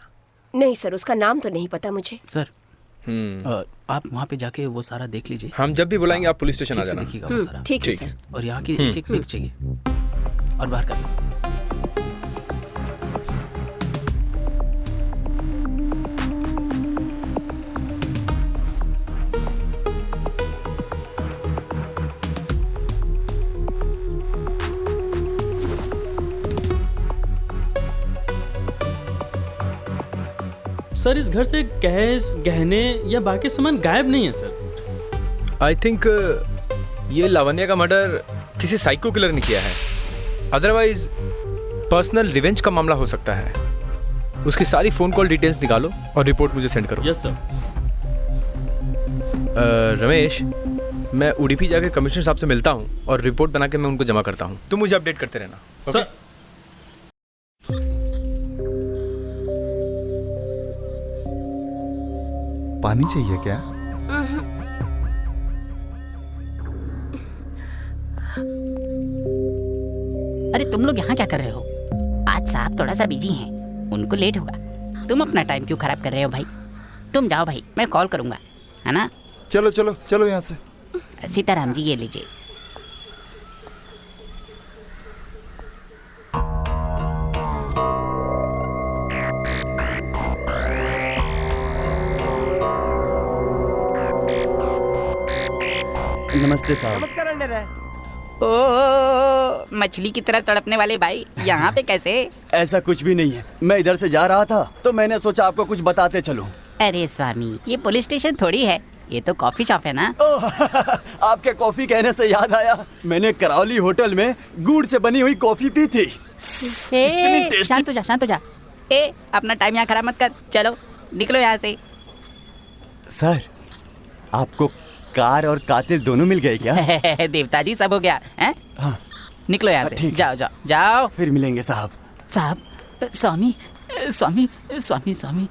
नहीं सर, उसका नाम तो नहीं पता मुझे। सर, आप वहाँ पे जाके वो सारा देख लीजिए। हम जब भी बुलाएंगे आप पुलिस स्टेशन आ जाना। देखिएगा वो सारा। ठीक है सर। और यहाँ की एक एक पिक चाहिए और बाहर का। सर, इस घर से कैश, गहने या बाकी सामान गायब नहीं है सर। आई थिंक ये लावण्या का मर्डर किसी साइको किलर ने किया है। अदरवाइज पर्सनल रिवेंज का मामला हो सकता है। उसकी सारी फोन कॉल डिटेल्स निकालो और रिपोर्ट मुझे सेंड करो। Yes sir. रमेश, मैं उडुपी जाके कमिश्नर साहब से मिलता हूँ और रिपोर्ट बना के मैं उनको जमा करता हूँ। तुम मुझे अपडेट करते रहना। ओके? पानी चाहिए क्या? अरे तुम लोग यहाँ क्या कर रहे हो? आज साहब थोड़ा सा बिजी हैं, उनको लेट होगा। तुम अपना टाइम क्यों खराब कर रहे हो भाई? तुम जाओ भाई, मैं कॉल करूँगा, है ना? चलो चलो चलो यहाँ से। सीताराम जी ये लीजिए। नमस्ते साहब। नमस्कार अंडर। ओ मछली की तरह तड़पने वाले भाई, यहाँ पे कैसे? ऐसा कुछ भी नहीं है, मैं इधर से जा रहा था तो मैंने सोचा आपको कुछ बताते चलूं। अरे स्वामी, ये पुलिस स्टेशन थोड़ी है, ये तो कॉफी शॉप है ना? आपके कॉफी कहने से याद आया, मैंने करावली होटल में गुड़ से बनी हुई कॉफी पी थी। शांत हो जा, शांत हो जा। ए अपना टाइम यहाँ खराब मत कर, चलो निकलो यहाँ से। सर, आपको कार और कातिल दोनों मिल गए क्या? देवता जी सब हो गया है? हाँ। निकलो यहाँ से, जाओ जाओ जाओ। फिर मिलेंगे साहब। साहब, स्वामी स्वामी स्वामी स्वामी।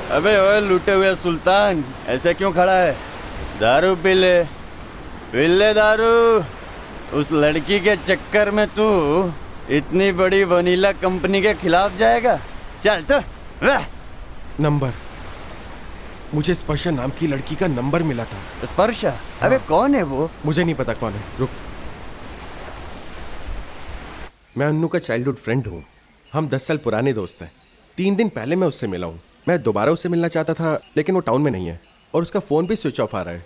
अबे ओए लूटे हुए सुल्तान, ऐसे क्यों खड़ा है? दारू पी ले दारू। उस लड़की के चक्कर में तू इतनी बड़ी वनीला कंपनी के खिलाफ जाएगा? चल तो। नंबर, मुझे स्पर्शा नाम की लड़की का नंबर मिला था। स्पर्शा? अबे कौन है वो? मुझे नहीं पता कौन है, रुक। मैं अन्नू का चाइल्डहुड फ्रेंड हूँ, हम 10 साल पुराने दोस्त हैं। 3 दिन पहले मैं उससे मिला हूँ। मैं दोबारा उससे मिलना चाहता था लेकिन वो टाउन में नहीं है और उसका फ़ोन भी स्विच ऑफ आ रहा है।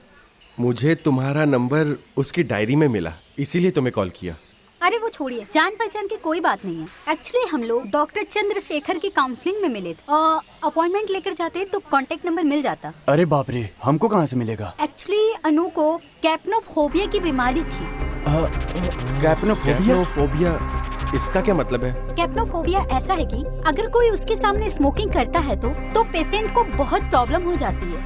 मुझे तुम्हारा नंबर उसकी डायरी में मिला, इसीलिए तुम्हें कॉल किया। अरे वो छोड़िए, जान पहचान की कोई बात नहीं है। एक्चुअली हम लोग डॉक्टर चंद्रशेखर की काउंसलिंग में मिले थे। अपॉइंटमेंट लेकर जाते तो कांटेक्ट नंबर मिल जाता। अरे बाप रे, हमको कहाँ से मिलेगा? एक्चुअली अनु को कैप्नोफोबिया की बीमारी थी। कैप्नोफोबिया, इसका क्या मतलब है? कैप्नोफोबिया ऐसा है कि अगर कोई उसके सामने स्मोकिंग करता है तो पेशेंट को बहुत प्रॉब्लम हो जाती है।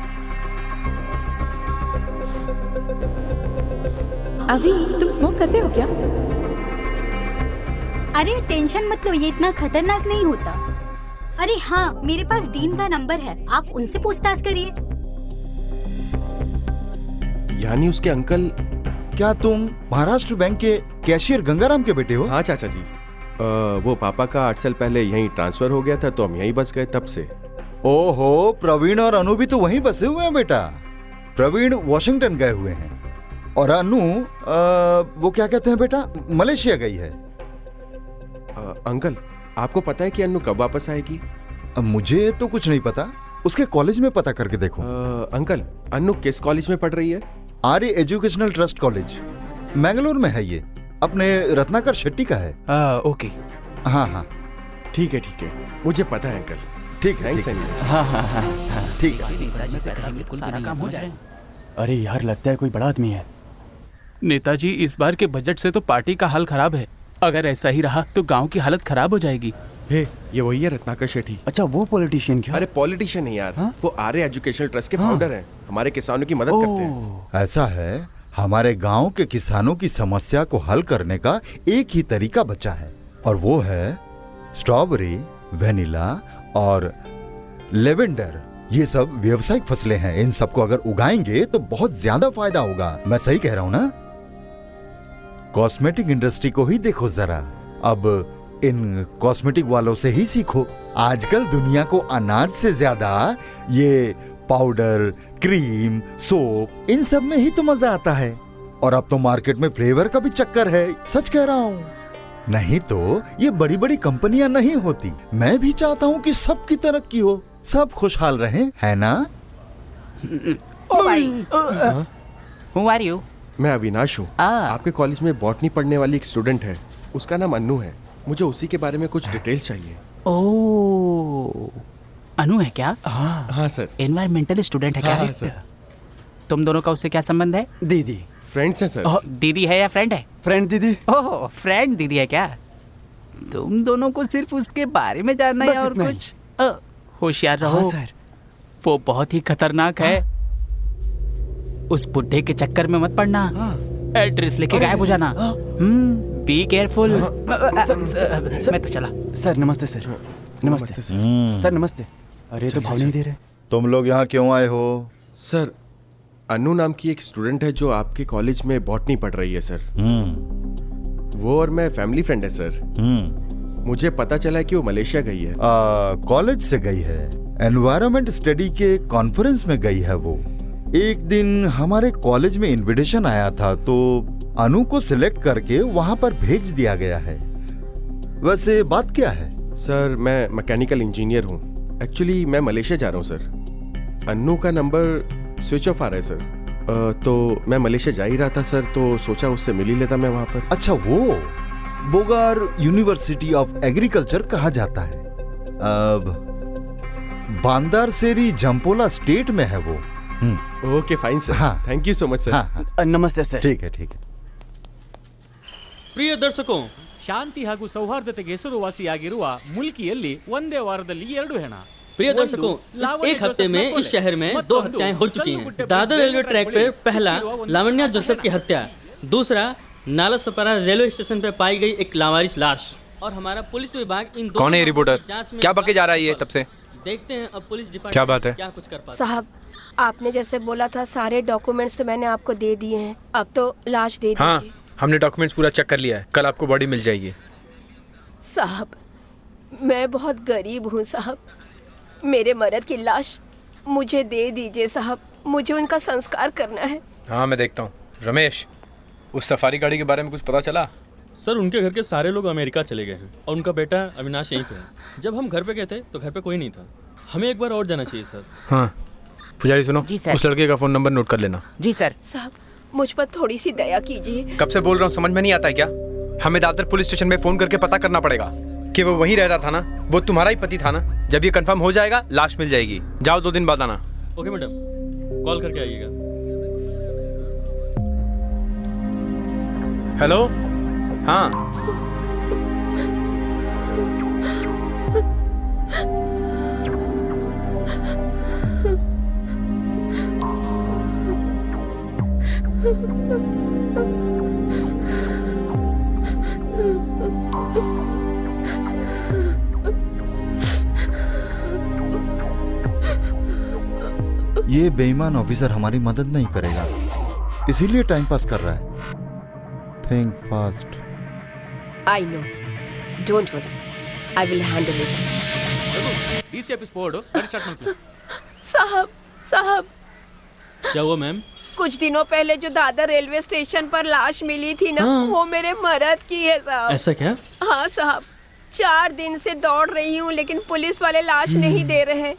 अभी तुम स्मोक करते हो क्या? अरे टेंशन मत लो, ये इतना खतरनाक नहीं होता। अरे हाँ, मेरे पास डीन का नंबर है, आप उनसे पूछताछ करिए। यानी उसके अंकल। क्या तुम महाराष्ट्र बैंक के कैशियर गंगाराम के बेटे हो? हाँ चाचा जी, वो पापा का 8 साल पहले यहीं ट्रांसफर हो गया था तो हम यहीं बस गए तब से। ओहो, प्रवीण और अनु भी तो वहीं बसे हुए हैं बेटा। प्रवीण वॉशिंगटन गए हुए हैं और अनु वो क्या कहते हैं बेटा, मलेशिया गई है। अंकल, आपको पता है कि अनु कब वापस आएगी? मुझे तो कुछ नहीं पता, उसके कॉलेज में पता करके देखो। अंकल, अनु किस कॉलेज में पढ़ रही है? आर्य एजुकेशनल ट्रस्ट कॉलेज, मैंगलोर में है। ये अपने रत्नाकर शेट्टी का है। ओके। हाँ हाँ ठीक है, मुझे पता है अंकल। ठीक है, ठीक है। अरे यार, लगता है कोई बड़ा आदमी है। नेताजी, इस बार के बजट से तो पार्टी का हाल खराब है। अगर ऐसा ही रहा तो गांव की हालत खराब हो जाएगी। हे, ये वही है रत्नाकर शेट्टी। अच्छा, वो पॉलिटिशियन क्या? अरे पॉलिटिशियन नहीं यार, वो आर्य एजुकेशनल ट्रस्ट के फाउंडर हैं। हमारे किसानों की मदद करते हैं। ऐसा है, हमारे गांव के किसानों की समस्या को हल करने का एक ही तरीका बचा है और वो है स्ट्रॉबेरी, वेनिला और लेवेंडर। ये सब व्यावसायिक फसलें हैं। इन सबको अगर उगाएंगे तो बहुत ज्यादा फायदा होगा। मैं सही कह रहा हूं ना? कॉस्मेटिक इंडस्ट्री को ही देखो जरा, अब इन कॉस्मेटिक वालों से ही सीखो। आजकल दुनिया को अनाज से ज्यादा ये पाउडर, क्रीम, सोप, इन सब में ही तो मजा आता है। और अब तो मार्केट में फ्लेवर का भी चक्कर है, सच कह रहा हूँ। नहीं तो ये बड़ी बड़ी कंपनियां नहीं होती। मैं भी चाहता हूँ कि सबकी तरक्की हो, सब खुशहाल रहें, है ना? ओ भाई, Who are you? मैं अविनाश हूँ। आपके कॉलेज में बॉटनी पढ़ने वाली एक स्टूडेंट है, उसका नाम अन्नू है। मुझे उसी के बारे में कुछ डिटेल्स चाहिए। ओह, अनु है क्या? हाँ सर। एनवायरमेंटल स्टूडेंट है क्या? हाँ सर। तुम दोनों का उससे क्या संबंध है? दीदी। फ्रेंड्स हैं सर। दीदी है या फ्रेंड है? फ्रेंड दीदी। ओह, फ्रेंड दीदी है क्या? तुम दोनों को सिर्फ उसके बारे में जानना है बस और इतना ही। कुछ होशियार रहो हाँ, सर। वो बहुत ही खतरनाक है। उस बुड्ढे के चक्कर में मत पड़ना। एड्रेस लेके गायब हो जाना। Be careful. मैं तो चला। सर नमस्ते सर। नमस्ते सर। नमस्ते। अरे तो भाव नहीं दे रहे। तुम लोग यहाँ क्यों आए हो? सर अनु नाम की एक स्टूडेंट है जो आपके कॉलेज में बॉटनी पढ़ रही है सर। वो और मैं फैमिली फ्रेंड है सर। मुझे पता चला है कि वो मलेशिया गई है। कॉलेज से गई है, एनवायरनमेंट स्टडी के कॉन्फ्रेंस में गई है वो। एक दिन हमारे कॉलेज में इनविटेशन आया था तो अनु को सिलेक्ट करके वहां पर भेज दिया गया है। वैसे बात क्या है? सर मैं मैकेनिकल इंजीनियर हूँ। एक्चुअली मैं मलेशिया जा रहा हूँ सर। अनु का नंबर स्विच ऑफ आ रहा है सर। तो मैं मलेशिया जा ही रहा था सर, तो सोचा उससे मिल ही लेता मैं वहां पर। अच्छा, वो बोगार यूनिवर्सिटी ऑफ एग्रीकल्चर कहा जाता है। अब बांदार सेरी जम्पोला स्टेट में है वो। Okay fine sir. Thank you so much sir. नमस्ते सर। ठीक है ठीक है। ಪ್ರಿಯ ದರ್ಶಕೋ, ಶಾಂತಿ ಹಾಗೂ ಸೌಹಾರ್ದತೆಗೆ ಹೆಸರುವಾಸಿಯಾಗಿರುವ ಮುಲ್ಕಿಯಲ್ಲಿ ಒಂದೇ ವಾರದಲ್ಲಿ 2 ಹೆಣ। प्रिय दर्शकों, इस एक हफ्ते में इस शहर में 2 हत्याएं हो चुकी हैं। दादर रेलवे ट्रैक पर पहला लावण्या जोसेफ की हत्या, दूसरा नाला सपारा रेलवे स्टेशन पर पाई गई एक लावारिस लाश। और हमारा पुलिस विभाग इन कौन है ये रिपोर्टर? क्या बके जा रहा है ये तब से? देखते हैं अब पुलिस डिपार्टमेंट क्या बात है? क्या कुछ कर पाता है। साहब आपने जैसे बोला था सारे डॉक्यूमेंट्स तो मैंने आपको दे दिए हैं। अब तो लाश दे हाँ, दीजिए। हमने डॉक्यूमेंट्स पूरा चेक कर लिया है। कल आपको बॉडी मिल जाएगी। साहब मैं बहुत गरीब हूँ साहब, मेरे मर्द की लाश मुझे दे दीजिए साहब, मुझे उनका संस्कार करना है। हाँ मैं देखता हूँ। रमेश, उस सफारी गाड़ी के बारे में कुछ पता चला? सर उनके घर के सारे लोग अमेरिका चले गए हैं और उनका बेटा अविनाश यहीं पे है। जब हम घर पे गए थे तो घर पे कोई नहीं था। हमें एक बार और जाना चाहिए सर। हाँ पुजारी सुनो, जी सर। उस लड़के का फोन नंबर नोट कर लेना। जी सर। साहब मुझ पर थोड़ी सी दया कीजिए। कब से बोल रहा हूँ, समझ में नहीं आता है क्या? हमें दादर पुलिस स्टेशन में फोन करके पता करना पड़ेगा कि वो वहीं रहता था ना, वो तुम्हारा ही पति था ना। जब ये कंफर्म हो जाएगा लाश मिल जाएगी। जाओ 2 दिन बाद आना। ओके मैडम, कॉल करके आइएगा। हेलो, हाँ ये बेईमान ऑफिसर हमारी मदद नहीं करेगा, इसीलिए टाइम पास कर रहा है। Think fast. I know, don't worry, I will handle it. डीसीएपी स्पोर्ट स्टार्ट ಮಾಡ್ತೀನಿ। साहब साहब क्या हुआ मैम? कुछ दिनों पहले जो दादर रेलवे स्टेशन पर लाश मिली थी ना, वो मेरे मर्द की है साहब। ऐसा क्या? हाँ साहब, 4 दिन से दौड़ रही हूँ लेकिन पुलिस वाले लाश नहीं दे रहे हैं।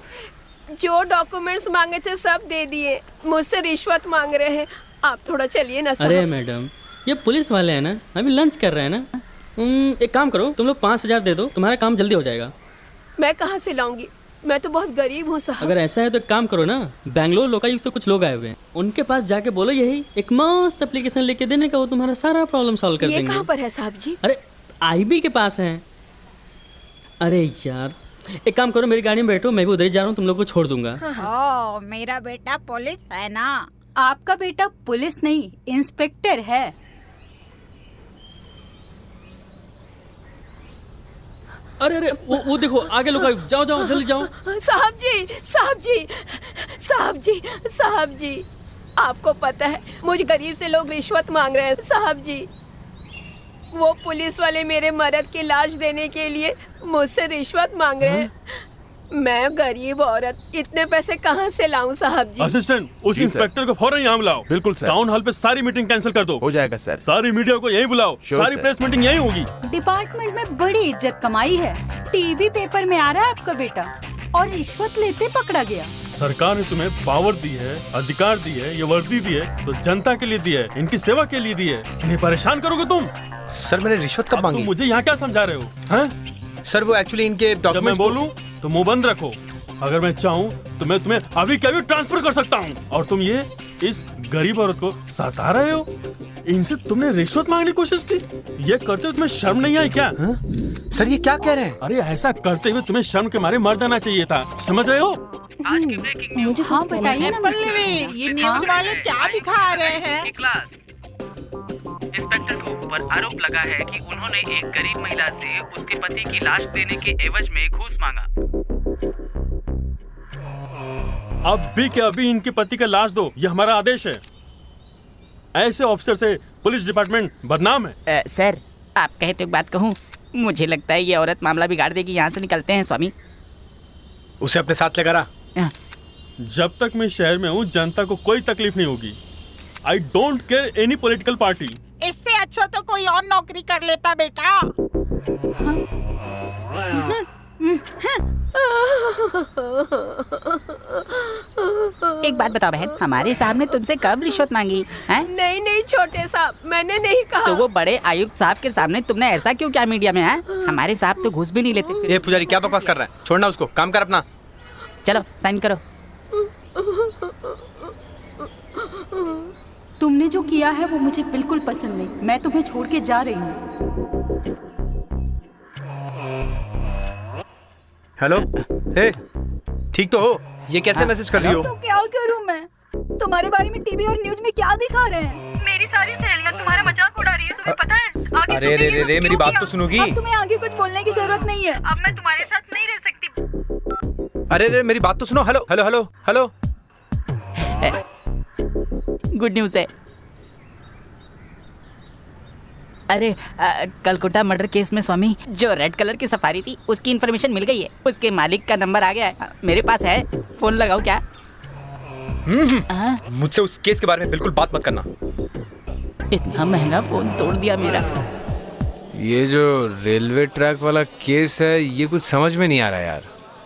जो डॉक्यूमेंट्स मांगे थे सब दे दिए, मुझसे रिश्वत मांग रहे हैं। आप थोड़ा चलिए ना साहब। अरे मैडम, ये पुलिस वाले हैं ना, अभी लंच कर रहे हैं ना। एक काम करो, तुम लोग 5000 दे दो, तुम्हारा काम जल्दी हो जाएगा। मैं कहाँ से लाऊंगी, मैं तो बहुत गरीब हूँ साहब। अगर ऐसा है तो एक काम करो ना, बैंगलोर लोकायुक्त से कुछ लोग आए हुए हैं, उनके पास जाके बोलो यही एक मस्त एप्लीकेशन लेके देने का, वो तुम्हारा सारा प्रॉब्लम सॉल्व कर ये देंगे। कहाँ पर है साहब जी? अरे आईबी के पास है। अरे यार, एक काम करो, मेरी गाड़ी में बैठो, मैं भी उधर ही जा रहा हूँ, तुम लोग को छोड़ दूंगा। ओ, मेरा बेटा पुलिस है ना? आपका बेटा पुलिस नहीं, इंस्पेक्टर है। अरे अरे वो देखो आगे लोग, जाओ जाओ जल्दी जाओ। साहब जी साहब जी साहब जी साहब जी, आपको पता है मुझ गरीब से लोग रिश्वत मांग रहे हैं साहब जी। वो पुलिस वाले मेरे मर्द की लाश देने के लिए मुझसे रिश्वत मांग रहे हैं। मैं गरीब औरत, इतने पैसे कहाँ से लाऊं साहब जी? असिस्टेंट, उस इंस्पेक्टर को फौरन यहाँ बुलाओ। बिल्कुल सर। टाउन हॉल पे सारी मीटिंग कैंसिल कर दो। हो जाएगा सर। सारी मीडिया को यहीं बुलाओ, सारी प्रेस मीटिंग यहीं होगी। डिपार्टमेंट में बड़ी इज्जत कमाई है, टीवी पेपर में आ रहा है आपका बेटा, और रिश्वत लेते पकड़ा गया। सरकार ने तुम्हें पावर दी है, अधिकार दी है, ये वर्दी दी है तो जनता के लिए दी है, इनकी सेवा के लिए दी है। इन्हें परेशान करोगे तुम? सर मैंने रिश्वत कब मांगी? तुम मुझे यहाँ क्या समझा रहे हो? हैं? सर वो एक्चुअली इनके जब मैं डॉक्यूमेंट्स बोलूं तो मुंह बंद रखो। अगर मैं चाहूँ तो मैं तुम्हें अभी के अभी ट्रांसफर कर सकता हूँ, और तुम ये इस गरीब औरत को सता रहे हो। इनसे तुमने रिश्वत मांगने की कोशिश की? ये करते हुए तुम्हें शर्म नहीं आई क्या? सर ये क्या कह रहे हैं? अरे ऐसा करते हुए तुम्हें शर्म के मारे मर जाना चाहिए था, समझ रहे हो? मुझे हाँ बताइए ना पल्लवी, ये न्यूज वाले क्या दिखा रहे हैं? क्लास इंस्पेक्टर के ऊपर आरोप लगा है कि उन्होंने एक गरीब महिला से उसके पति की लाश देने के एवज में घूस मांगा। अब भी क्या अभी इनके पति का लाश दो, ये हमारा आदेश है। ऐसे ऑफिसर से पुलिस डिपार्टमेंट बदनाम है। सर आप कहे तो एक बात कहूँ, मुझे लगता है ये औरत मामला बिगाड़ देगी। यहाँ से निकलते हैं स्वामी। उसे अपने साथ लेकर आ। जब तक मैं शहर में हूँ जनता को कोई तकलीफ नहीं होगी। I don't care any political party. इससे अच्छा तो कोई और नौकरी कर लेता बेटा। एक बात बताओ बहन, हमारे साहब ने तुमसे कब रिश्वत मांगी है? नहीं नहीं छोटे साहब, मैंने नहीं कहा। तो वो बड़े आयुक्त साहब के सामने तुमने ऐसा क्यों किया मीडिया में है? हमारे साहब तो घूस भी नहीं लेते। ये पुजारी क्या बकवास कर रहा है? छोड़ना उसको, काम कर अपना। चलो साइन करो। तुमने जो किया है वो मुझे बिल्कुल पसंद नहीं। मैं तुम्हें छोड़ के जा रही हूँ। हेलो, हे, ठीक तो हो? ये कैसे मैसेज कर रही हो? तो क्या करूँ मैं? तुम्हारे बारे में टीवी और न्यूज में क्या दिखा रहे हैं? मेरी सारी सहेलियां तुम्हारा मजाक उड़ा रही है, तुम्हें पता है? आगे अरे रे रे रे, मेरी बात तो सुनोगी? अब तुम्हें आगे कुछ बोलने की जरूरत नहीं है। अब मैं तुम्हारे साथ नहीं रह सकती। अरे रे, मेरी बात तो सुनो। Hello hello hello hello. Good news है। अरे कलकत्ता मर्डर केस में स्वामी जो रेड कलर की सफारी थी उसकी इन्फॉर्मेशन मिल गई है। उसके मालिक का नंबर आ गया है, मेरे पास है। फोन लगाओ क्या? मुझसे उस केस के बारे में बिल्कुल बात मत करना। इतना महंगा फोन तोड़ दिया मेरा। ये जो रेलवे ट्रैक वाला केस है ये कुछ समझ में नहीं आ रहा यार।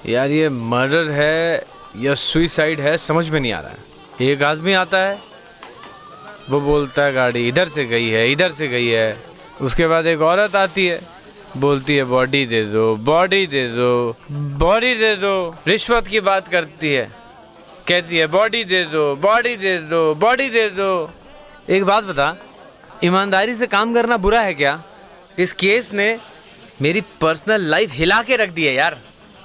ये मर्डर है या सुसाइड है समझ में नहीं आ रहा है। एक आदमी आता है, वो बोलता है गाड़ी इधर से गई है, इधर से गई है। उसके बाद एक औरत आती है, बोलती है बॉडी दे दो, बॉडी दे दो, बॉडी दे दो। रिश्वत की बात करती है, कहती है बॉडी दे दो, बॉडी दे दो, बॉडी दे दो। एक बात बता, ईमानदारी से काम करना बुरा है क्या? इस केस ने मेरी पर्सनल लाइफ हिला के रख दी है यार।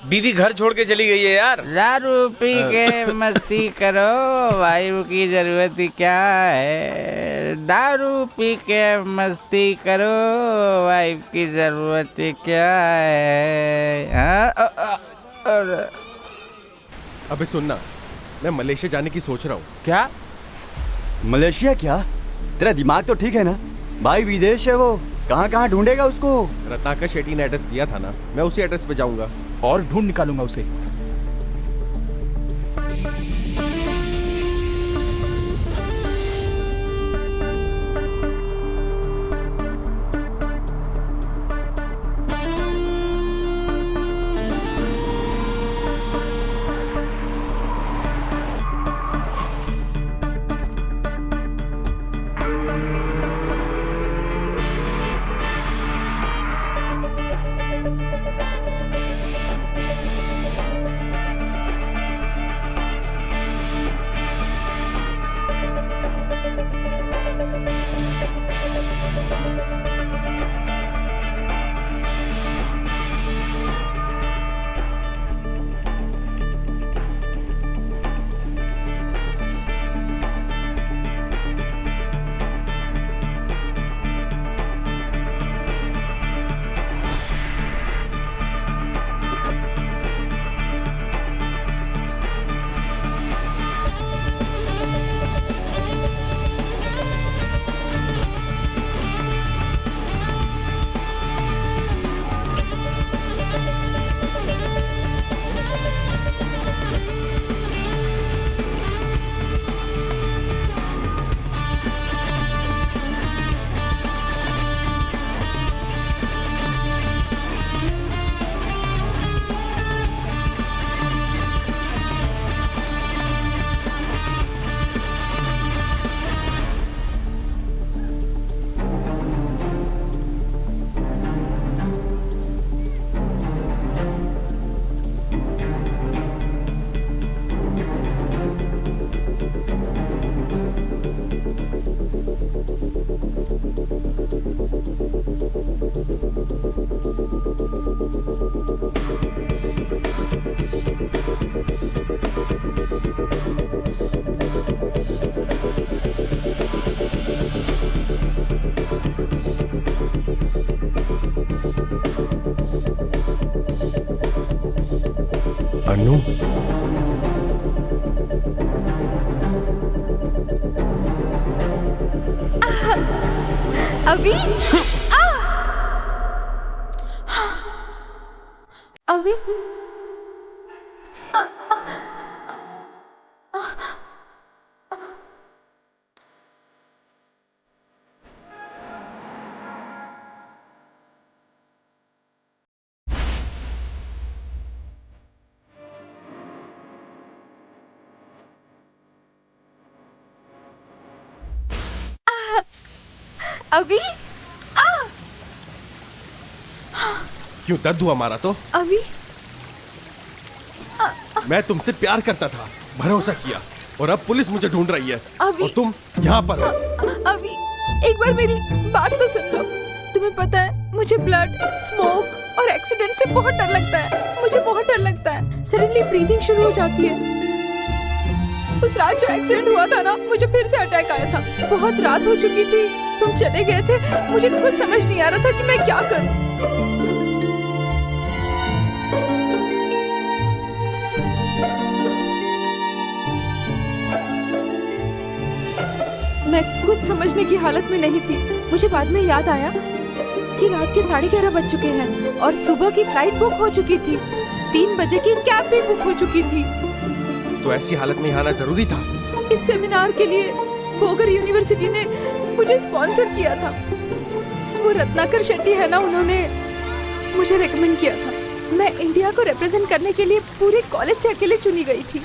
बीवी घर छोड़ के चली गई है यार। दारू पी के मस्ती करो, वाइफ की जरूरत ही क्या है? दारू पी के मस्ती करो, वाइफ की जरूरत ही क्या है? अबे सुनना, मैं मलेशिया जाने की सोच रहा हूँ। क्या? मलेशिया क्या? तेरा दिमाग तो ठीक है ना? भाई विदेश है वो, कहाँ कहाँ ढूंढेगा उसको? रत्नाकर शेट्टी ने एड्रेस दिया था ना, मैं उसी एड्रेस पे जाऊंगा और ढूंढ निकालूंगा उसे। अनु, अभी अभी अभी क्यों दर्द हुआ मारा तो? अभी मैं तुमसे प्यार करता था, भरोसा किया, और अब पुलिस मुझे ढूंढ रही है। और तुम यहाँ पर हो। अभी एक बार मेरी बात तो सुन लो। तुम्हें पता है मुझे ब्लड, स्मोक और एक्सीडेंट से बहुत डर लगता है। मुझे बहुत डर लगता है। सडनली ब्रीदिंग शुरू हो जाती है। उस रात जो एक्सीडेंट हुआ था ना, मुझे फिर से अटैक आया था। बहुत रात हो चुकी थी, तुम चले गए थे। मुझे कुछ समझ नहीं आ रहा था कि मैं क्या करूं। मैं कुछ समझने की हालत में नहीं थी। मुझे बाद में याद आया कि रात के 11:30 बज चुके हैं और सुबह की फ्लाइट बुक हो चुकी थी। 3 बजे की कैब भी बुक हो चुकी थी। तो ऐसी हालत में यहाँ आना जरूरी था। इस सेमिनार के लिए बोगर यूनिवर्सिटी ने मुझे स्पॉन्सर किया था। वो रत्नाकर शेट्टी है ना, उन्होंने मुझे रेकमेंड किया था। मैं इंडिया को रिप्रेजेंट करने के लिए पूरे कॉलेज से अकेले चुनी गई थी।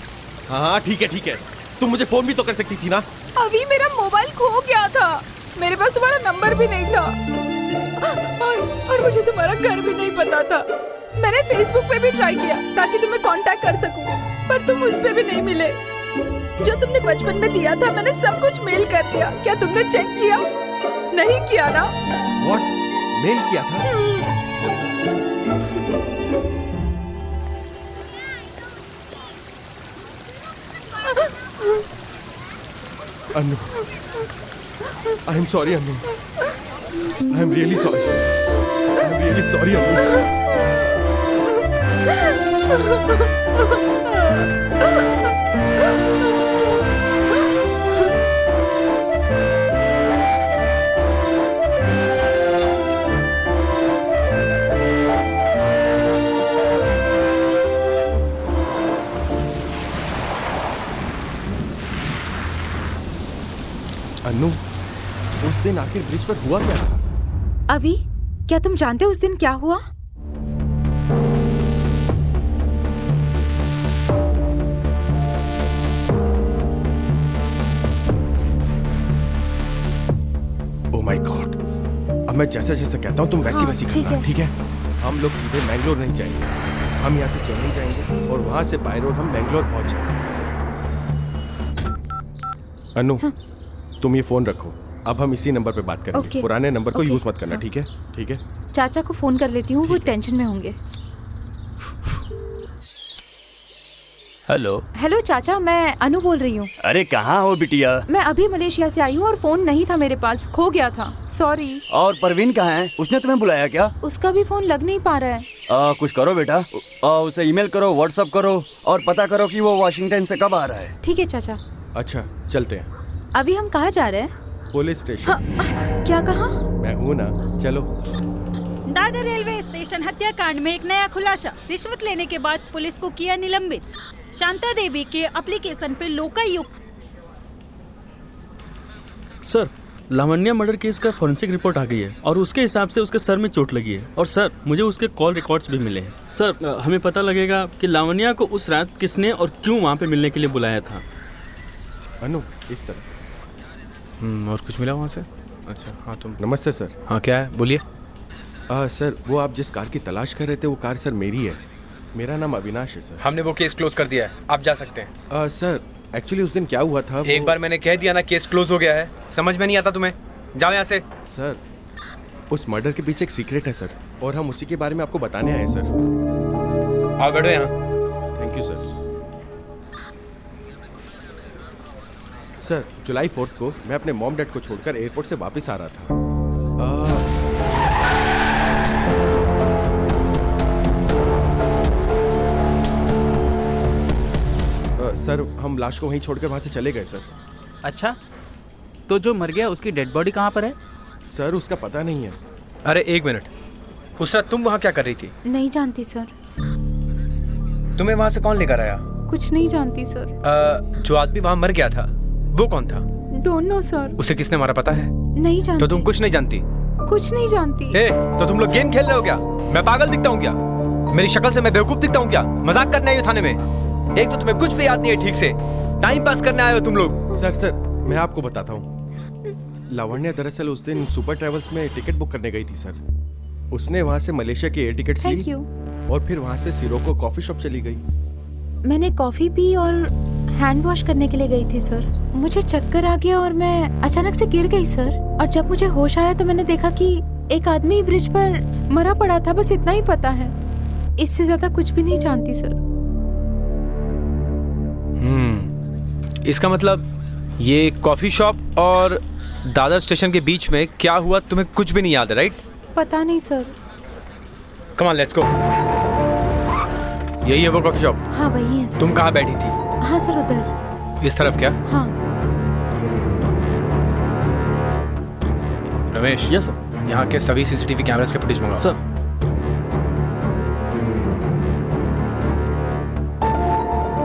हाँ ठीक है, तुम मुझे फोन भी तो कर सकती थी ना। अभी मेरा मोबाइल खो गया था। मेरे पास तुम्हारा नंबर भी नहीं था और मुझे तुम्हारा घर भी नहीं पता था। मैंने फेसबुक पे भी ट्राई किया ताकि तुम्हें कांटेक्ट कर सकूं, पर तुम उस पे भी नहीं मिले। जो तुमने बचपन में दिया था मैंने सब कुछ मेल कर दिया। क्या तुमने चेक किया? नहीं किया ना? What? मेल किया था? अनु, I am sorry Anu, I am really sorry, I am really sorry अनु। अनु, उस दिन आखिर ब्रिज पर हुआ क्या था? अभी क्या तुम जानते हो उस दिन क्या हुआ? ओह माय गॉड, अब मैं जैसा जैसा कहता हूँ तुम वैसी वैसी करना, ठीक है? हम लोग सीधे मैंगलोर नहीं जाएंगे, हम यहाँ से चेन्नई जाएंगे और वहाँ से बाय रोड हम मैंगलोर पहुँच जाएंगे। अनु, तुम ये फोन रखो, अब हम इसी नंबर पे बात करेंगे। पुराने नंबर को यूज मत करना, ठीक है? ठीक है। चाचा को फोन कर लेती हूँ, वो टेंशन में होंगे। हेलो चाचा, मैं अनु बोल रही हूँ। अरे कहाँ हो बिटिया? मैं अभी मलेशिया से आई हूँ और फोन नहीं था मेरे पास, खो गया था। सॉरी। और परवीन कहाँ है? उसने तुम्हें बुलाया क्या? उसका भी फोन लग नहीं पा रहा है। कुछ करो बेटा, उसे ईमेल करो, व्हाट्सएप करो और पता करो कि वो वाशिंगटन से कब आ रहा है। ठीक है चाचा। अच्छा चलते हैं। अभी हम कहाँ जा रहे हैं? Police station. क्या कहा? मैं हूँ ना, चलो। दादर रेलवे स्टेशन हत्याकांड में एक नया खुलासा। रिश्वत लेने के बाद पुलिस को किया निलंबित। शांता देवी के एप्लीकेशन पे Lokayukta. Sir, Lavanya murder case का फॉरेंसिक रिपोर्ट आ गई है और उसके हिसाब से उसके सर में चोट लगी है। और सर, मुझे उसके कॉल रिकॉर्ड्स भी मिले हैं। सर, हमें पता लगेगा कि लावण्या को उस रात किसने और क्यों वहाँ पे मिलने के लिए बुलाया था। अनु, इस तरह। और कुछ मिला वहाँ से? अच्छा हाँ, तुम। नमस्ते सर। हाँ क्या है, बोलिए। सर, वो आप जिस कार की तलाश कर रहे थे वो कार सर मेरी है। मेरा नाम अविनाश है सर। हमने वो केस क्लोज कर दिया है, आप जा सकते हैं। सर, एक्चुअली उस दिन क्या हुआ था, एक बार मैंने कह दिया ना केस क्लोज हो गया है, समझ में नहीं आता तुम्हें? जाओ यहाँ से। सर, उस मर्डर के पीछे एक सीक्रेट है सर, और हम उसी के बारे में आपको बताने आए हैं सर। आओ बैठो यहाँ। Thank you sir. सर जुलाई 4 को मैं अपने मॉम डैड को छोड़कर एयरपोर्ट से वापस आ रहा था। सर हम लाश को वहीं छोड़कर वहां से चले गए सर। अच्छा, तो जो मर गया उसकी डेड बॉडी कहाँ पर है? सर उसका पता नहीं है। अरे एक मिनट, उसरा तुम वहाँ क्या कर रही थी? नहीं जानती सर। तुम्हें वहाँ से कौन लेकर आया? कुछ नहीं जानती सर। जो आदमी वहाँ मर गया था वो कौन था? Don't know sir. उसे किसने मारा पता है? नहीं जानती। तो तुम कुछ नहीं जानती? कुछ नहीं जानती। तो तुम लोग गेम खेल रहे हो क्या? मैं पागल दिखता हूँ क्या? मेरी शक्ल से मैं बेवकूफ दिखता हूँ क्या? मजाक करने आए हो थाने में? एक तो तुम्हें कुछ भी याद नहीं है ठीक से, टाइम पास करने आए हो तुम लोग। सर मैं आपको बताता हूँ। लावण्या दरअसल उस दिन सुपर ट्रैवल्स में टिकट बुक करने गई थी सर। उसने वहाँ से मलेशिया की एयर टिकट्स ली और फिर वहाँ से सिरोको कॉफी शॉप चली गई। मैंने कॉफी पी और हैंड वॉश करने के लिए गई थी सर। मुझे चक्कर आ गया और मैं अचानक से गिर गई सर। और जब मुझे होश आया तो मैंने देखा कि एक आदमी ब्रिज पर मरा पड़ा था। बस इतना ही पता है, इससे ज्यादा कुछ भी नहीं जानती सर। इसका मतलब ये कॉफी शॉप और दादर स्टेशन के बीच में क्या हुआ तुम्हें कुछ भी नहीं याद है, राइट? पता नहीं sir. Come on let's go. यही है वो कॉफी शॉप? हाँ वही है सर। तुम कहाँ बैठी थी? हाँ सर उधर। इस तरफ क्या? हाँ। रमेश। Yes sir. यहाँ के सभी सीसीटीवी कैमरास के फुटेज मंगाओ। सर।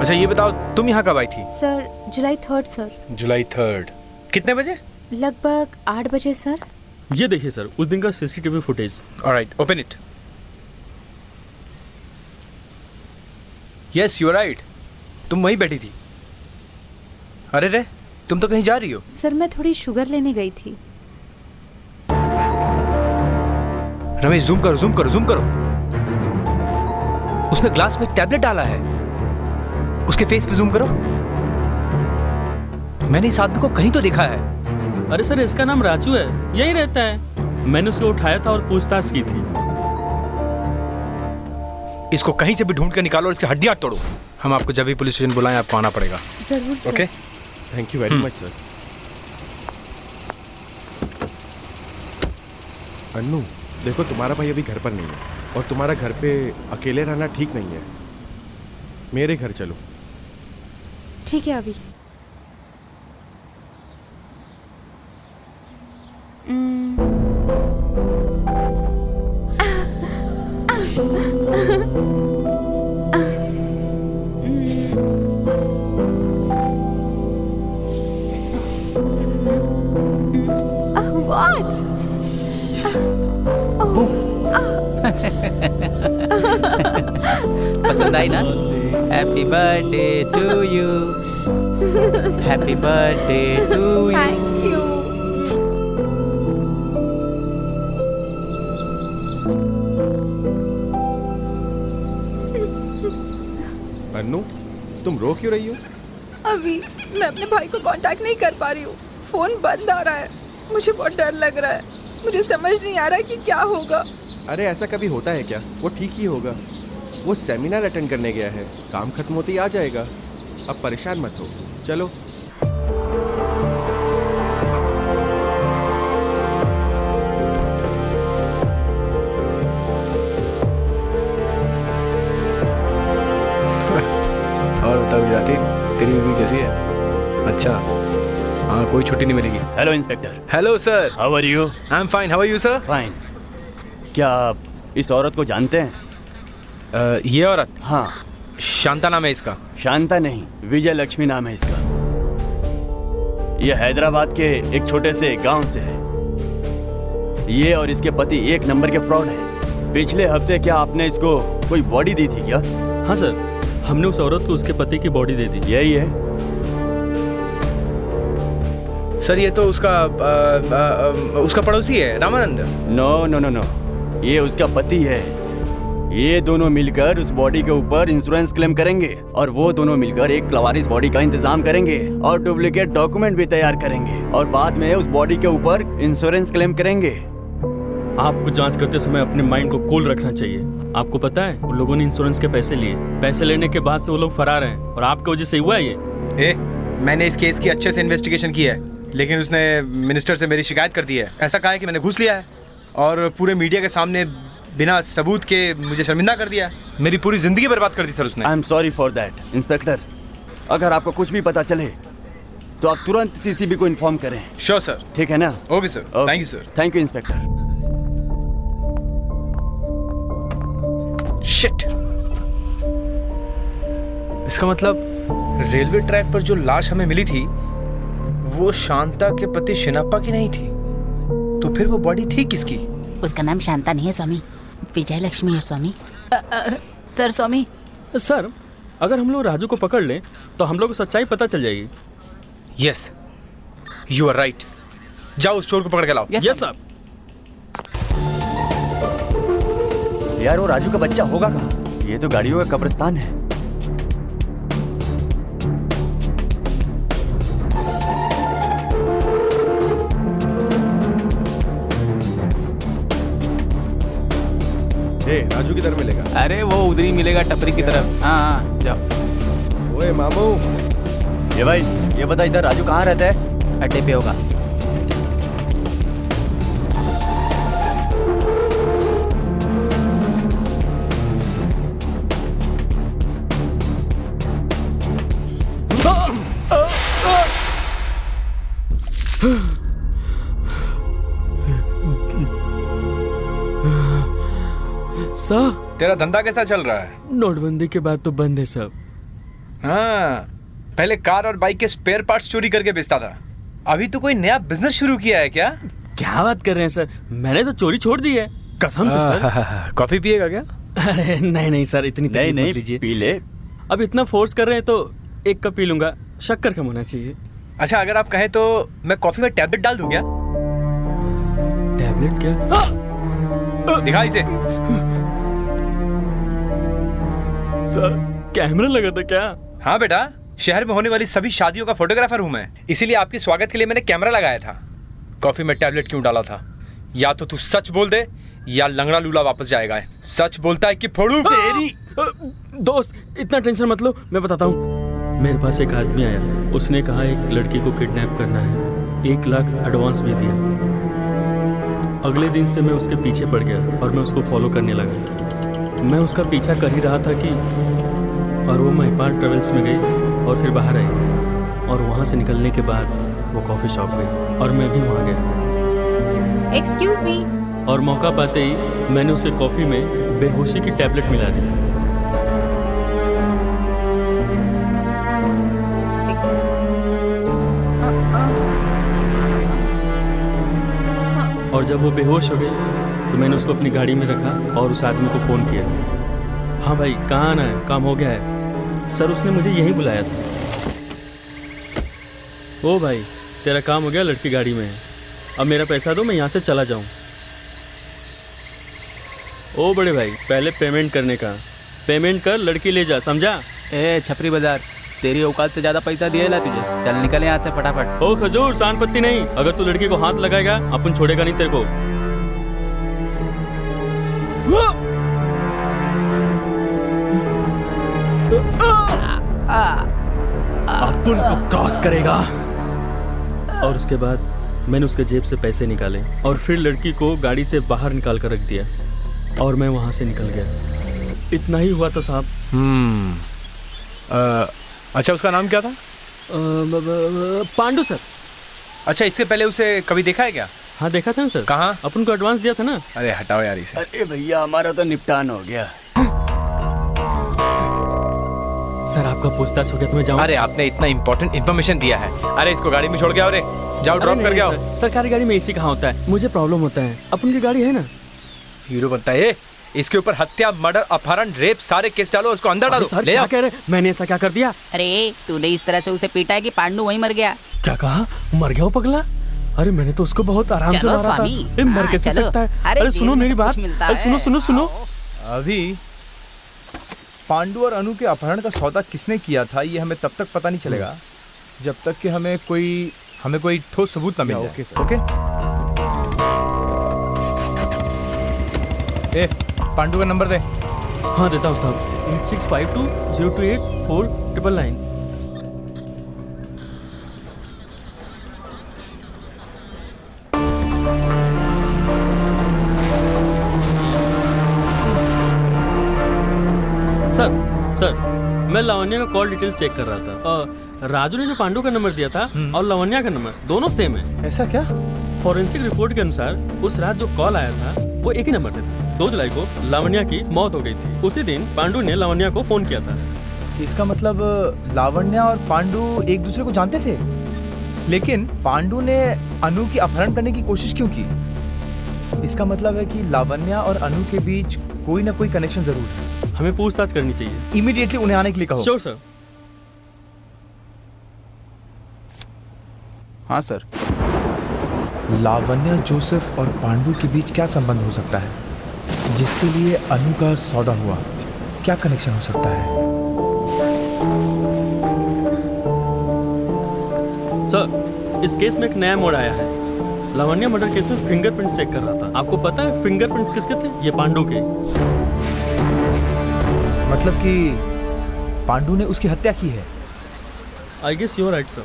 अच्छा ये बताओ तुम यहाँ कब आई थी? सर जुलाई 3 सर। जुलाई 3 कितने बजे? लगभग 8 बजे सर। ये देखिए सर उस दिन का CCTV footage. Alright, open it. Yes you are right, तुम वहीं बैठी थी। अरे रे, तुम तो कहीं जा रही हो? सर मैं थोड़ी शुगर लेने गई थी। रमेश जूम करो, जूम करो, जूम करो। उसने ग्लास में एक टैबलेट डाला है। उसके फेस पे जूम करो। मैंने इस आदमी को कहीं तो देखा है। अरे सर इसका नाम राजू है, यही रहता है। मैंने उसको उठाया था और पूछताछ की थी। इसको कहीं से भी ढूंढ कर निकालो और इसकी हड्डियां तोड़ो। हम आपको जब भी पुलिस स्टेशन बुलाएं आपको आना पड़ेगा। जरूर sir. Okay, thank you very much sir. Annu देखो, तुम्हारा भाई अभी घर पर नहीं है और तुम्हारा घर पे अकेले रहना ठीक नहीं है। मेरे घर चलो। ठीक है अभी। पसंद आई ना? Happy birthday to you, happy birthday to you. Thank you. Annu तुम रो क्यों रही हो? अभी मैं अपने भाई को कांटेक्ट नहीं कर पा रही हूँ। फोन बंद आ रहा है। मुझे बहुत डर लग रहा है। मुझे समझ नहीं आ रहा कि क्या होगा। अरे ऐसा कभी होता है क्या? वो ठीक ही होगा। वो सेमिनार अटेंड करने गया है, काम खत्म होते ही आ जाएगा। अब परेशान मत हो, चलो। और बता गुजराती, तेरी बीवी कैसी है? अच्छा, हाँ कोई छुट्टी नहीं मिलेगी। Hello inspector. Hello sir. How are you? I am fine, how are you sir? Fine. क्या आप इस औरत को जानते हैं? ये औरत? हाँ। शांता नाम है इसका। शांता नहीं, विजय लक्ष्मी नाम है इसका। ये हैदराबाद के एक छोटे से गांव से है। ये और इसके पति एक नंबर के फ्रॉड है। पिछले हफ्ते क्या आपने इसको कोई बॉडी दी थी क्या? हाँ सर, हमने उस औरत को उसके पति की बॉडी दे दी। यही है सर। ये तो उसका पड़ोसी है Ramanand. No no no no, ये उसका पति है। ये दोनों मिलकर उस बॉडी के ऊपर इंश्योरेंस क्लेम करेंगे और वो दोनों मिलकर एक लवारिस बॉडी का इंतजाम करेंगे और डुप्लीकेट डॉक्यूमेंट भी तैयार करेंगे और बाद में उस बॉडी के ऊपर इंश्योरेंस क्लेम करेंगे। आपको जांच करते समय अपने माइंड को कूल रखना चाहिए। आपको पता है उन लोगों ने इंश्योरेंस के पैसे लिए। पैसे लेने के बाद से वो लोग फरार हैं और आपकी वजह से हुआ ये। मैंने इस केस की अच्छे से इन्वेस्टिगेशन की है, लेकिन उसने मिनिस्टर से मेरी शिकायत कर दी है। ऐसा कहा है कि मैंने घूस लिया है और पूरे मीडिया के सामने बिना सबूत के मुझे शर्मिंदा कर दिया। मेरी पूरी जिंदगी बर्बाद कर दी सर उसने। I am sorry for that inspector. अगर आपको कुछ भी पता चले तो आप तुरंत सीसीबी को इन्फॉर्म करें। Sure sir. ठीक है ना? Okay sir, thank you sir. Thank you inspector. Shit, इसका मतलब रेलवे ट्रैक पर जो लाश हमें मिली थी वो शांता के पति शिनाप्पा की नहीं थी, तो फिर वो बॉडी थी किसकी? उसका नाम शांता नहीं है स्वामी, विजय लक्ष्मी है स्वामी। सर स्वामी, सर अगर हम लोग राजू को पकड़ लें तो हम लोग को सच्चाई पता चल जाएगी। Yes, you are right. जाओ उस चोर को पकड़ के लाओ। यस साहब। यार वो राजू का बच्चा होगा कहाँ? ये तो गाड़ियों का कब्रिस्तान है। राजू किधर मिलेगा? अरे वो उधर ही मिलेगा, टपरी की तरफ। हाँ जाओ। ओए मामू, ये भाई ये बता इधर राजू कहाँ रहता है? अड्डे पे होगा। सर तेरा धंधा कैसा चल रहा है? नोटबंदी के बाद तो बंद है सब। हाँ, पहले कार और बाइक के स्पेयर पार्ट्स चोरी करके बेचता था, अभी तो कोई नया बिजनेस शुरू किया है क्या? क्या बात कर रहे हैं सर, मैंने तो चोरी छोड़ दी है कसम से सर। कॉफी पिएगा क्या? अरे नहीं नहीं सर, इतनी तकलीफ मत लीजिए। पी ले। अब इतना फोर्स कर रहे हैं तो एक कप पी लूंगा, शक्कर कम होना चाहिए। अच्छा अगर आप कहें तो मैं कॉफी में टैबलेट डाल दूं क्या? टैबलेट क्या? दिखा इसे। सर कैमरा लगा था क्या? हाँ बेटा, शहर में होने वाली सभी शादियों का फोटोग्राफर हूँ मैं, इसीलिए आपके स्वागत के लिए मैंने कैमरा लगाया था। कॉफी में टैबलेट क्यों डाला था? या तो तू सच बोल दे या लंगड़ा लूला वापस जाएगा। सच बोलता है कि फोड़ू तेरी। दोस्त इतना टेंशन मत लो, मैं बताता हूँ। मेरे पास एक आदमी आया, उसने कहा एक लड़की को किडनैप करना है, 1 लाख एडवांस भी दिया। अगले दिन से मैं उसके पीछे पड़ गया और मैं उसको फॉलो करने लगा। मैं उसका पीछा कर ही रहा था कि और वो महिपाल ट्रेवल्स में गई और फिर बाहर आई और वहाँ से निकलने के बाद वो कॉफ़ी शॉप गई और मैं भी वहाँ गया। Excuse me. और मौका पाते ही मैंने उसे कॉफ़ी में बेहोशी की टैबलेट मिला दी। और जब वो बेहोश हो गई तो मैंने उसको अपनी गाड़ी में रखा और उस आदमी को फ़ोन किया। हाँ भाई कहाँ आना है, काम हो गया है। सर उसने मुझे यहीं बुलाया था। ओ भाई तेरा काम हो गया, लड़की गाड़ी में है, अब मेरा पैसा दो, मैं यहाँ से चला जाऊँ। ओ बड़े भाई पहले पेमेंट करने का, पेमेंट कर लड़की ले जा, समझा? ए छपरी बाजार, तेरी औकात से ज्यादा पैसा दिया ला तुझे, चल निकल यहाँ से फटाफट। ओ खजूर सान पत्ती नहीं, अगर तू लड़की को हाथ लगाएगा अपन छोड़ेगा नहीं तेरे को। अपन को क्रॉस करेगा। और उसके बाद मैंने उसके जेब से पैसे निकाले और फिर लड़की को गाड़ी से बाहर निकाल कर रख दिया और मैं वहां से निकल गया। इतना ही हुआ था साहब। अच्छा उसका नाम क्या था? पांडु सर। अच्छा इससे पहले उसे कभी देखा है क्या? हाँ देखा था ना सर। कहाँ? अपन को एडवांस दिया था ना। अरे हटाओ यार इसे। अरे भैया हमारा तो निपटान हो गया। सर आपका पूछताछ हो गया तो मैं जाऊँ? अरे आपने इतना इंपॉर्टेंट इन्फॉर्मेशन दिया है। अरे इसको गाड़ी में छोड़ के आओ रे, जाओ ड्रॉप करके आओ। सरकारी गाड़ी में एसी कहाँ होता है, मुझे प्रॉब्लम होता है। अपन की गाड़ी है ना। हीरो बनता है, इसके ऊपर हत्या, मर्डर, अपहरण, रेप सारे केस डालो, उसको अंदर डालो। सर क्या कह रहे, मैंने ऐसा क्या कर दिया? अरे तूने इस तरह से उसे पीटा है कि पांडु वहीं मर गया। क्या कहा? मर गया वो पगला? अरे मैंने तो उसको बहुत आराम से मारा था। ये मर कैसे सकता है? अरे सुनो मेरी बात, अरे सुनो सुनो सुनो। अभी पांडु और अनु के अपहरण का सौदा किसने किया था ये हमें तब तक पता नहीं चलेगा जब तक कि हमें कोई ठोस सबूत न मिल जाए। ओके? ए पांडु का नंबर दे। हाँ देता हूँ साहब, 8652028499। सर मैं लावण्या का कॉल डिटेल्स चेक कर रहा था। राजू ने जो पांडु का नंबर दिया था और लावण्या का नंबर दोनों सेम है। ऐसा क्या? फॉरेंसिक रिपोर्ट के अनुसार उस रात जो कॉल आया था वो एक ही नंबर से था। 2 जुलाई को लावण्या की मौत हो गई थी। उसी दिन पांडु ने लावण्या को फोन किया था। इसका मतलब लावण्या और पांडु एक दूसरे को जानते थे, लेकिन पांडु ने अनु की अपहरण करने की कोशिश क्यों की? इसका मतलब है कि लावण्या और अनु के बीच कोई ना कोई कनेक्शन जरूर है। हमें पूछताछ करनी चाहिए। इमीडिएटली उन्हें आने के लिए कहो। Sure sir. हाँ सर। लावण्या, जोसेफ और पांडु के बीच क्या संबंध हो सकता है जिसके लिए अनु का सौदा हुआ? क्या कनेक्शन हो सकता है? सर, इस केस में एक नया मोड़ आया है। लावण्या मर्डर केस में फिंगरप्रिंट चेक कर रहा था। आपको पता है फिंगरप्रिंट्स किसके थे? ये पांडु के। मतलब कि पांडु ने उसकी हत्या की है? I guess you are right sir.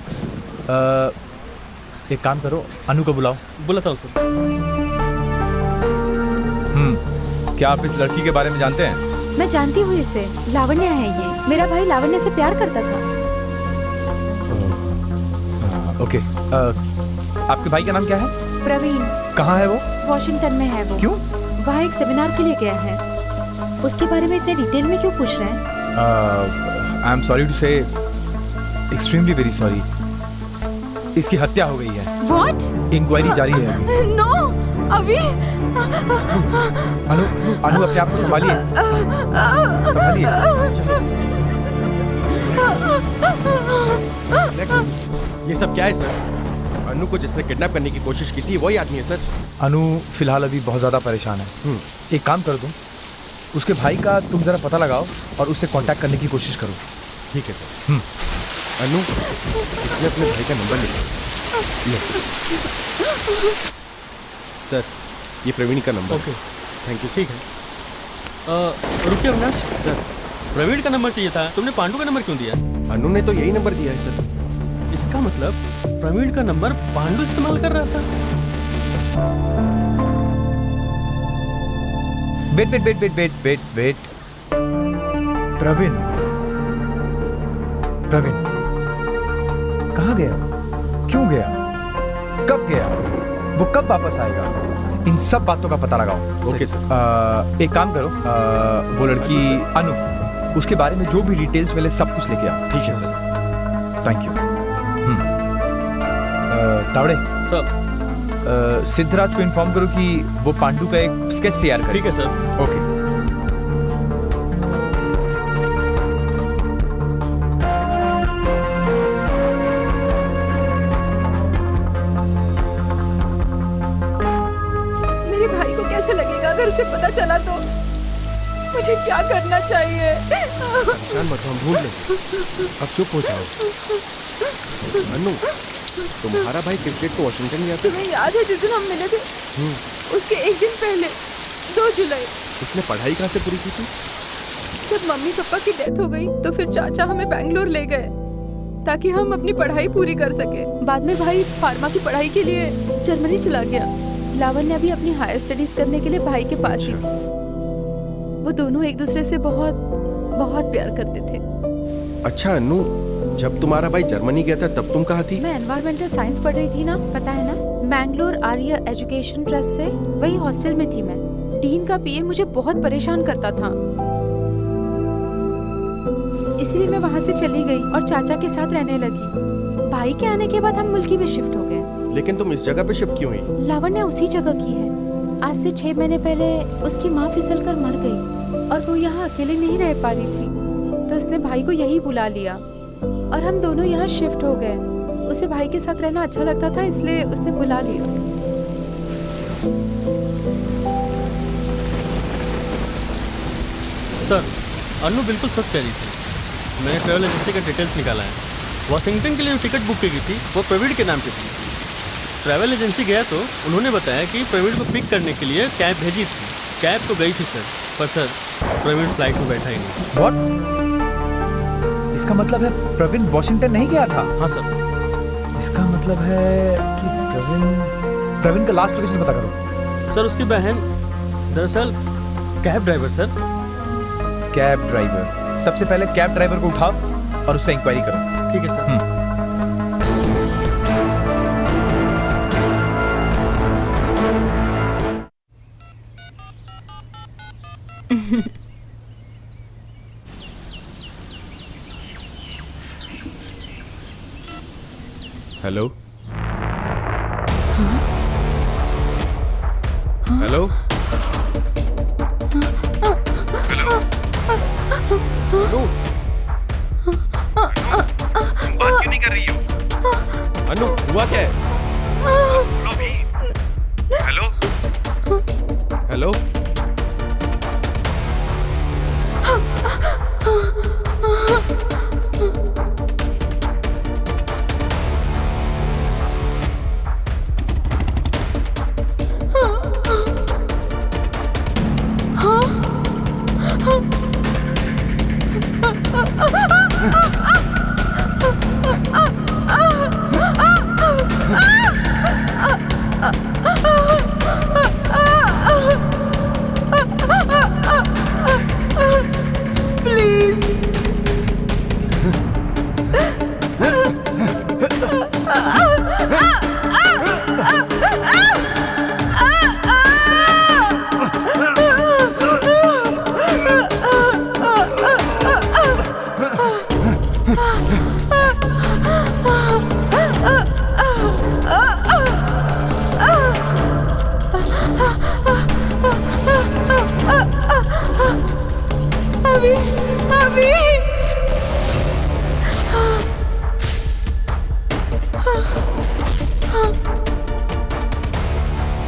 एक काम करो, अनु को बुलाओ। बुलाता हूँ सर। क्या आप इस लड़की के बारे में जानते हैं? मैं जानती हूँ इसे। लावण्या है ये। मेरा भाई लावण्या से प्यार करता था। ओके। आपके भाई का नाम क्या है? प्रवीण। कहाँ है वो? वॉशिंगटन में है वो। क्यों? वहाँ एक सेमिनार के लिए गया है। उसके बारे में इतने डिटेल में क्यों पूछ रहे हैं? आई एम सॉरी टू से, एक्सट्रीमली वेरी सॉरी। इसकी हत्या हो गई है। What? इंक्वायरी जारी है अभी। No, अभी। अनु अपने आप को संभालिए। ये सब क्या है सर? अनु को जिसने किडनैप करने की कोशिश की थी वही आदमी है सर। अनु फिलहाल अभी बहुत ज्यादा परेशान है। एक काम कर दो, उसके भाई का तुम जरा पता लगाओ और उससे कांटेक्ट करने की कोशिश करो। ठीक है सर। अनु, इसने अपने भाई का नंबर लिखा। सर, ये प्रवीण का नंबर। Okay, thank you. ठीक है। रुकिए अविनाश सर, प्रवीण का नंबर चाहिए था, तुमने पांडु का नंबर क्यों दिया? अनु ने तो यही नंबर दिया है सर। इसका मतलब प्रवीण का नंबर पांडु इस्तेमाल कर रहा था। वेट। प्रवीण कहाँ गया? क्यों गया? कब गया? वो कब वापस आएगा? इन सब बातों का पता लगाओ। Okay sir. एक काम करो, वो लड़की अनु, उसके बारे में जो भी डिटेल्स मिले सब कुछ लेके आओ। ठीक है sir. Thank you. Tawde sir, Siddharaj को इन्फॉर्म करो कि वो पांडु का एक स्केच तैयार करे। ठीक है सर। ओके। मेरे भाई को कैसे लगेगा अगर उसे पता चला तो? मुझे क्या करना चाहिए? मत, हम भूल लेंगे। अब चुप हो जाओ। अनु, तुम्हारा भाई किस डेट को वॉशिंगटन गया था? तुम्हें याद है जिस दिन हम मिले थे? उसके एक दिन पहले, 2 जुलाई। उसने पढ़ाई कहाँ से पूरी की थी? जब मम्मी पापा की डेथ हो गई तो फिर चाचा हमें बैंगलोर ले गए ताकि हम अपनी पढ़ाई पूरी कर सके। बाद में भाई फार्मा की पढ़ाई के लिए जर्मनी चला गया। लावण्या भी अपनी हायर स्टडीज करने के लिए भाई के पास ही थी। वो दोनों एक दूसरे से बहुत बहुत प्यार करते थे। अच्छा अनु, जब तुम्हारा भाई जर्मनी गया था तब तुम कहाँ थी? मैं एनवायरमेंटल साइंस पढ़ रही थी ना, पता है ना, बैंगलोर आर्य एजुकेशन ट्रस्ट से। वही हॉस्टल में थी मैं। डीन का पीए मुझे बहुत परेशान करता था, इसलिए मैं वहाँ से चली गई और चाचा के साथ रहने लगी। भाई के आने के बाद हम मुल्की में शिफ्ट हो गए। लेकिन तुम इस जगह पे शिफ्ट क्यों हुई? लावण्या उसी जगह की है। आज से 6 महीने पहले उसकी माँ फिसल कर मर गई और वो यहाँ अकेले नहीं रह पा रही थी, तो उसने भाई को यही बुला लिया और हम दोनों यहाँ शिफ्ट हो गए। उसे भाई के साथ रहना अच्छा लगता था, इसलिए उसने बुला लिया। सर, अनु बिल्कुल सच कह रही थी। मैंने ट्रैवल एजेंसी का डिटेल्स निकाला है। वॉशिंगटन के लिए जो टिकट बुक की थी वो प्रवीण के नाम पे थी। ट्रैवल एजेंसी गया तो उन्होंने बताया कि प्रवीण को पिक करने के लिए कैब भेजी थी। कैब तो गई थी सर, पर सर प्रवीण फ्लाइट में बैठा ही नहीं। व्हाट? इसका मतलब है प्रवीण वॉशिंगटन नहीं गया था? हाँ सर। इसका मतलब है कि प्रवीण का लास्ट लोकेशन पता करो। सर, उसकी बहन दरअसल cab driver sir. Cab driver? सबसे पहले कैब ड्राइवर को उठाओ और उससे इंक्वायरी करो। ठीक है सर। हेलो हेलो अनु बात क्यों नहीं कर रही हो? अनु हुआ क्या है? बोलो भी। हेलो हेलो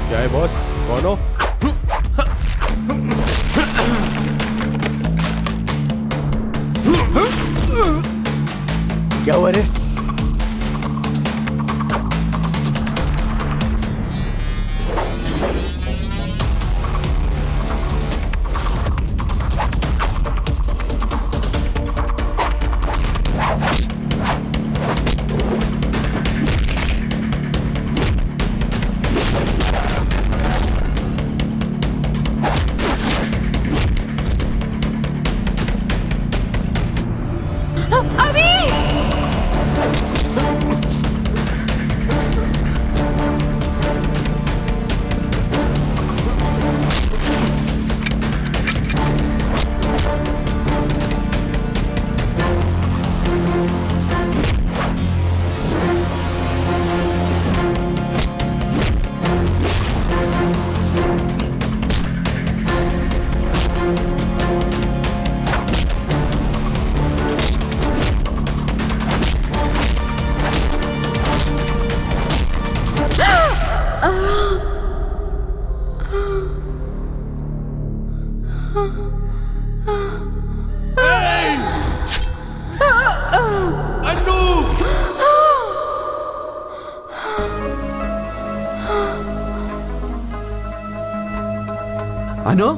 क्या है बॉस? कौन हो? क्या हुआ रे? अनु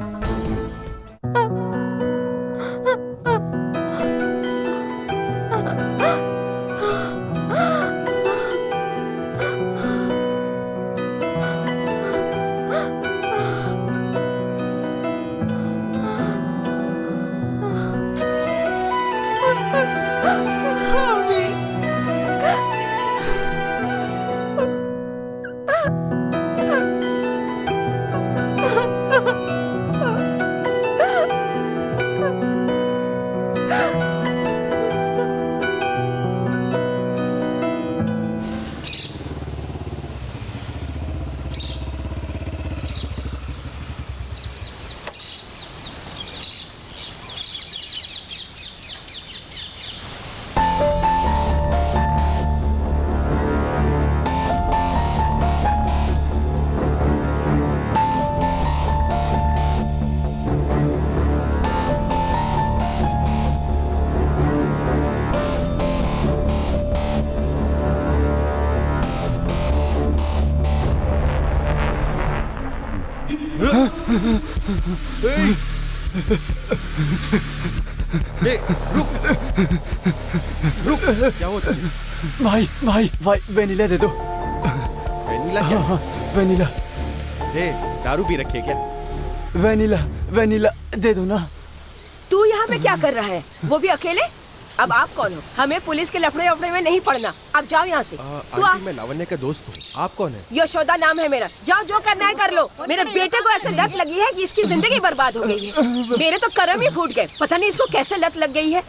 रुक रुक, क्या हुआ तुझे? भाई भाई भाई वेनिला दे दो। वेनिला क्या? हाँ, वेनिला। दारू पी रखी है क्या? वेनिला वेनिला दे दो ना। तू यहाँ यहाँ पे क्या कर रहा है, वो भी अकेले? अब आप कौन हो? हमें पुलिस के लफड़े वफड़े में नहीं पड़ना। अब जाओ यहाँ से। तू आ। मैं लावण्य का दोस्त हूँ। आप कौन है? यशोदा नाम है मेरा। जाओ, जो करना है कर लो। मेरे बेटे को ऐसे लत लगी है कि इसकी जिंदगी बर्बाद हो गई है। मेरे तो कर्म ही फूट गए। पता नहीं इसको कैसे लत लग गई है।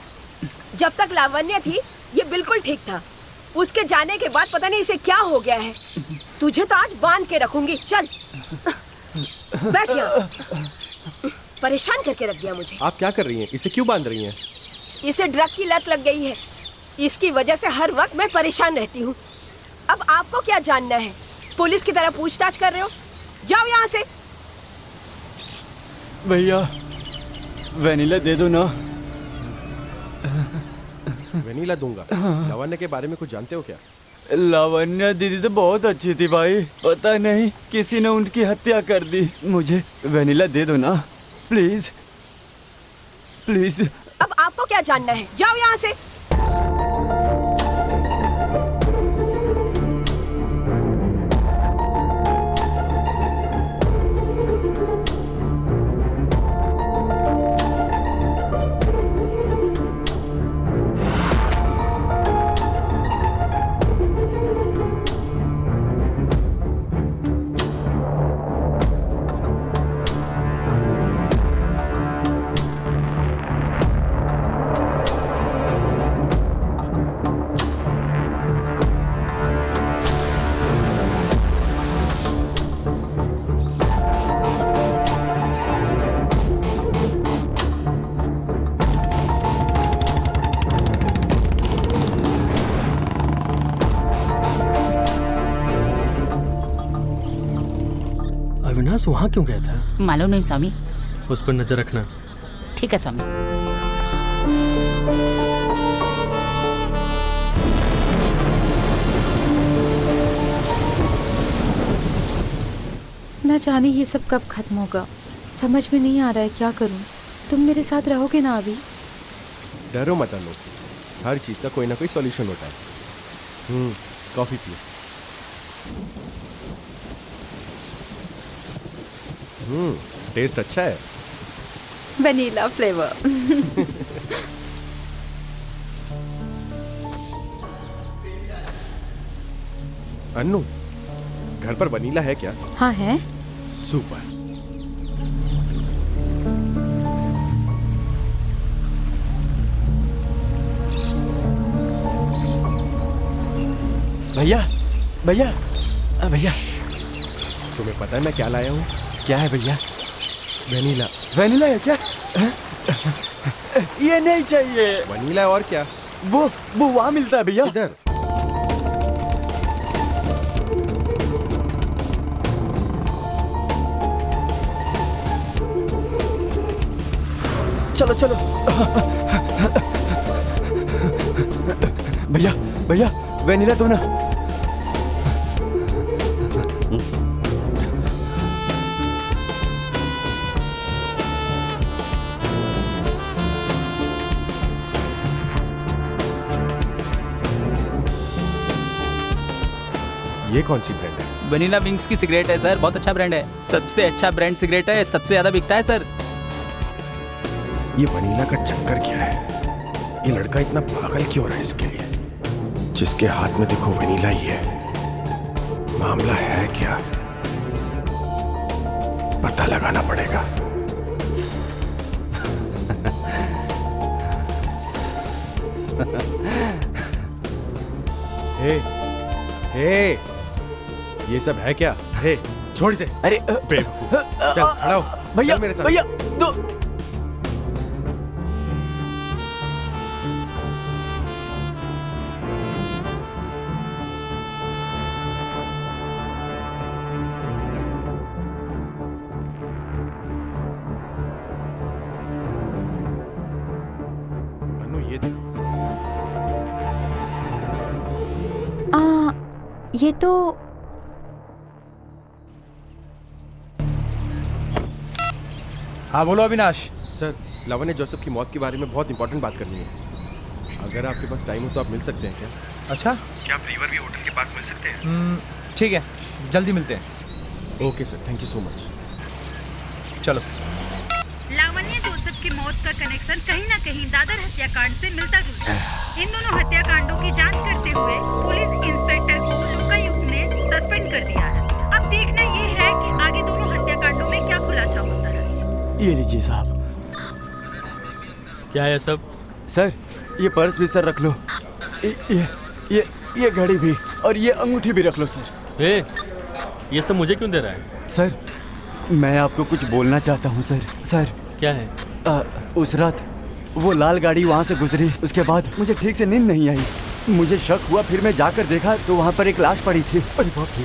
जब तक लावण्य थी ये बिल्कुल ठीक था। उसके जाने के बाद पता नहीं इसे क्या हो गया है। तुझे तो आज बांध के रखूंगी। चल बैठ यहाँ। परेशान करके रख दिया मुझे। आप क्या कर रही हैं? इसे क्यों बांध रही हैं? इसे ड्रग की लत लग गई है। इसकी वजह से हर वक्त मैं परेशान रहती हूँ। अब आपको क्या जानना है? पुलिस की तरह पूछताछ कर रहे हो? जाओ यहाँ से। भैया वेनिला दे दो ना। वेनिला दूंगा। लावण्य के बारे में कुछ जानते हो क्या? लावण्य दीदी तो बहुत अच्छी थी भाई। पता नहीं किसी ने उनकी हत्या कर दी। मुझे वेनिला दे दो ना प्लीज प्लीज। अब आपको क्या जानना है? जाओ यहाँ से। अविनाश वहाँ क्यों गया था? मालूम नहीं स्वामी। उस पर नजर रखना। ठीक है स्वामी। न जाने ये सब कब खत्म होगा। समझ में नहीं आ रहा है क्या करूं। तुम मेरे साथ रहोगे ना अभी? डरो मत अनु, हर चीज का कोई ना कोई सॉल्यूशन होता है। कॉफी पियो। टेस्ट अच्छा है। Vanilla flavour. अन्नू, घर पर वनीला है क्या? हाँ है। सुपर। भैया भैया भैया, तुम्हें पता है मैं क्या लाया हूँ? क्या है भैया? वनीला। वनीला है क्या? ये नहीं चाहिए। वनीला और क्या? वो वहाँ मिलता है भैया। इधर। चलो चलो। भैया भैया वनीला दो ना। ये कौन सी ब्रांड है? वनीला विंग्स की सिगरेट है सर, बहुत अच्छा ब्रांड है। सबसे अच्छा ब्रांड सिगरेट है, सबसे ज्यादा बिकता है सर। ये वनीला का चक्कर क्या है? ये लड़का इतना पागल क्यों रहा है इसके लिए? जिसके हाथ में देखो वनीला ही है। मामला है क्या? पता लगाना पड़ेगा। हे, हे, ये सब है क्या? हे, छोड़ इसे। अरे बेवकूफ। चल खड़ा हो। भैया चल मेरे साथ। भैया दो। ये देखो। ये तो हाँ बोलो अविनाश। सर, लावण्य जोसेफ की मौत के बारे में बहुत इंपॉर्टेंट बात करनी है। अगर आपके पास टाइम हो तो आप मिल सकते हैं क्या? अच्छा, क्या आप रिवर व्यू होटल के पास मिल सकते हैं? ठीक है, जल्दी मिलते हैं। Okay sir, thank you so much. चलो। लावण्य जोसेफ की मौत का कनेक्शन कहीं न कहीं दादर हत्याकांड से मिलता जुलता है। इन दोनों हत्याकांडों की जांच करते हुए पुलिस इंस्पेक्टर को लोकायुक्त ने सस्पेंड कर दिया है। अब देखना ये है कि आगे दोनों हत्याकांडों में क्या खुलासा होता है। ये लीजिए साहब। क्या है सब? सर ये पर्स भी सर रख लो, ये घड़ी भी और ये अंगूठी भी रख लो सर। ये सब मुझे क्यों दे रहा है? सर मैं आपको कुछ बोलना चाहता हूँ सर। सर क्या है? उस रात वो लाल गाड़ी वहाँ से गुजरी, उसके बाद मुझे ठीक से नींद नहीं आई। मुझे शक हुआ, फिर मैं जाकर देखा तो वहाँ पर एक लाश पड़ी थी। अरे बाप रे!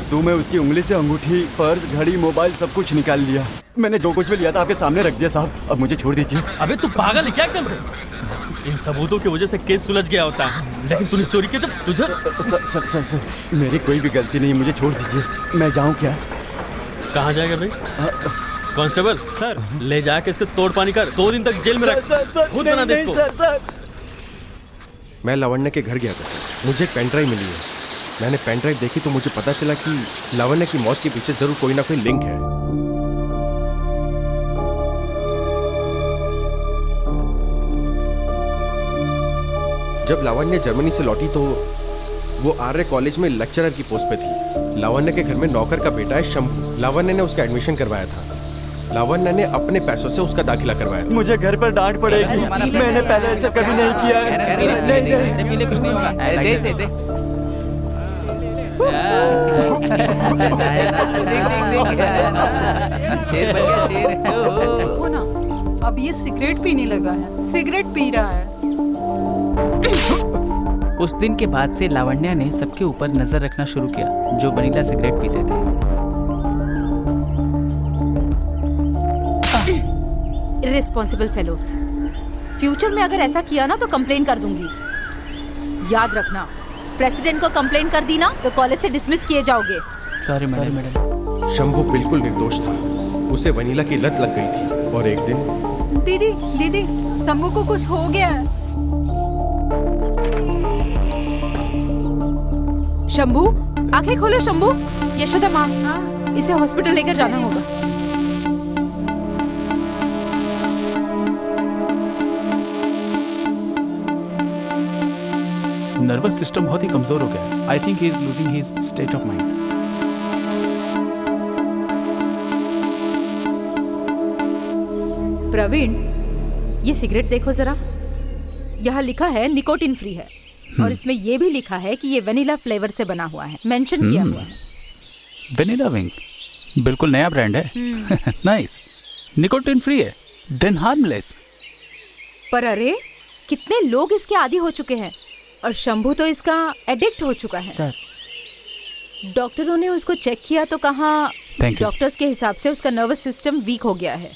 तो मैं उसकी उंगली से अंगूठी, पर्स, घड़ी, मोबाइल सब कुछ निकाल लिया। मैंने जो कुछ भी लिया था आपके सामने रख दिया साहब। अब मुझे छोड़ दीजिए। अबे तू पागल है क्या एकदम से? इन सबूतों की वजह से केस सुलझ गया होता है, लेकिन तूने चोरी की तो तुझे। सर मेरी कोई भी गलती नहीं, मुझे छोड़ दीजिए। मैं जाऊँ क्या? कहाँ जाएगा भाई? कांस्टेबल सर ले जाके इसको तोड़ पानी कर, 2 दिन तक जेल में रख। खुद बना दे इसको। मैं लावण्य के घर गया था सर, मुझे एक पेन ड्राइव मिली है। मैंने पेन ड्राइव देखी तो मुझे पता चला कि लावण्य की मौत के पीछे जरूर कोई ना कोई लिंक है। जब लावण्य जर्मनी से लौटी तो वो आर्य कॉलेज में लेक्चरर की पोस्ट पे थी। लावण्य के घर में नौकर का बेटा है शंभू। लावण्य ने उसका एडमिशन करवाया था। लावण्य ने अपने पैसों से उसका दाखिला करवाया था। मुझे घर पर डांट पड़ेगी, मैंने पहले ऐसा कभी नहीं किया है। पीले कुछ नहीं होगा। अरे दे से दे। शेर बन गया शेर। देखो ना, अब ये सिगरेट पीने लगा है, सिगरेट पी रहा है। उस दिन के बाद से लावण्या ने सबके ऊपर नजर रखना शुरू किया जो वनीला सिगरेट पीते थे। इर्रेस्पॉन्सिबल फेलोस, फ्यूचर में अगर ऐसा किया ना तो कंप्लेन कर दूंगी। याद रखना, प्रेसिडेंट को कंप्लेन कर दी ना तो कॉलेज से डिसमिस किए जाओगे। Sorry madam. शंभू बिल्कुल निर्दोष था, उसे वनीला की लत लग गई थी और एक दिन। दीदी शंभू को कुछ हो गया है। शंभू, आंखें खोलो शंभू। यशोदा माँ, इसे हॉस्पिटल लेकर जाना होगा। नर्वस सिस्टम बहुत ही कमजोर हो गया। I think he is losing his state of mind. Praveen, ये सिगरेट देखो जरा। यहाँ लिखा है निकोटिन फ्री है और इसमें ये भी लिखा है कि ये वेनिला फ्लेवर से बना हुआ है, मेंशन किया हुआ है। वेनिला विंग बिल्कुल नया ब्रांड है। नाइस। निकोटिन फ्री है, देन हार्मलेस। पर अरे कितने लोग इसके आदी हो चुके हैं और शंभू तो इसका एडिक्ट हो चुका है। सर, डॉक्टरों ने उसको चेक किया तो कहा Thank you. डॉक्टर्स के हिसाब से उसका नर्वस सिस्टम वीक हो गया है।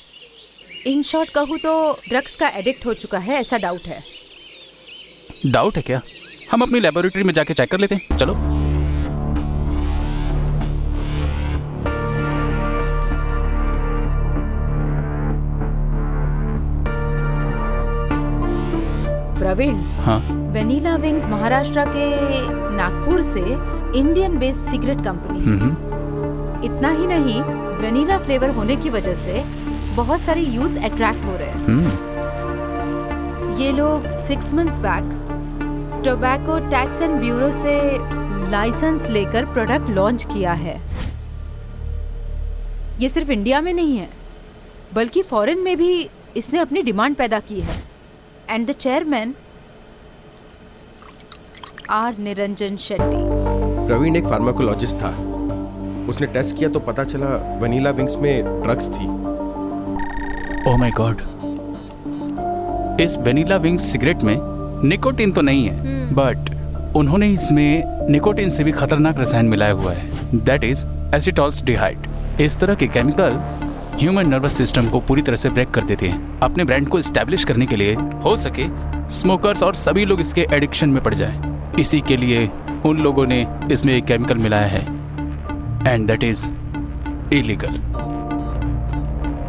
इन शॉर्ट कहूँ तो ड्रग्स का एडिक्ट हो चुका है, ऐसा डाउट है। डाउट है क्या? हम अपनी लेबोरेटरी में जाके चेक कर लेते हैं। चलो। प्रवीण, हाँ। वेनिला विंग्स महाराष्ट्र के नागपुर से इंडियन बेस्ड सिगरेट कंपनी है। इतना ही नहीं, वेनिला फ्लेवर होने की वजह से बहुत सारे यूथ अट्रैक्ट हो रहे हैं। ये लोग 6 months back tobacco tax and bureau से लाइसेंस लेकर प्रोडक्ट लॉन्च किया है। ये सिर्फ इंडिया में नहीं है बल्कि फॉरेन में भी इसने अपनी डिमांड पैदा की है। And the chairman R Niranjan Shetty. Praveen एक फार्माकोलॉजिस्ट था। उसने टेस्ट किया तो पता चला वनीला विंग्स में ड्रग्स थी। ओह माय गॉड। इस वेनिला विंग्स सिगरेट में निकोटिन तो नहीं है, बट उन्होंने इसमें निकोटिन से भी खतरनाक रसायन मिलाया हुआ है, दैट इज एसिटॉल्डिहाइड। इस तरह के केमिकल ह्यूमन नर्वस सिस्टम को पूरी तरह से ब्रेक कर देते हैं। अपने ब्रांड को एस्टैब्लिश करने के लिए हो सके स्मोकर्स और सभी लोग इसके एडिक्शन में पड़ जाएं। इसी के लिए उन लोगों ने इसमें एक केमिकल मिलाया है एंड दैट इज इलीगल।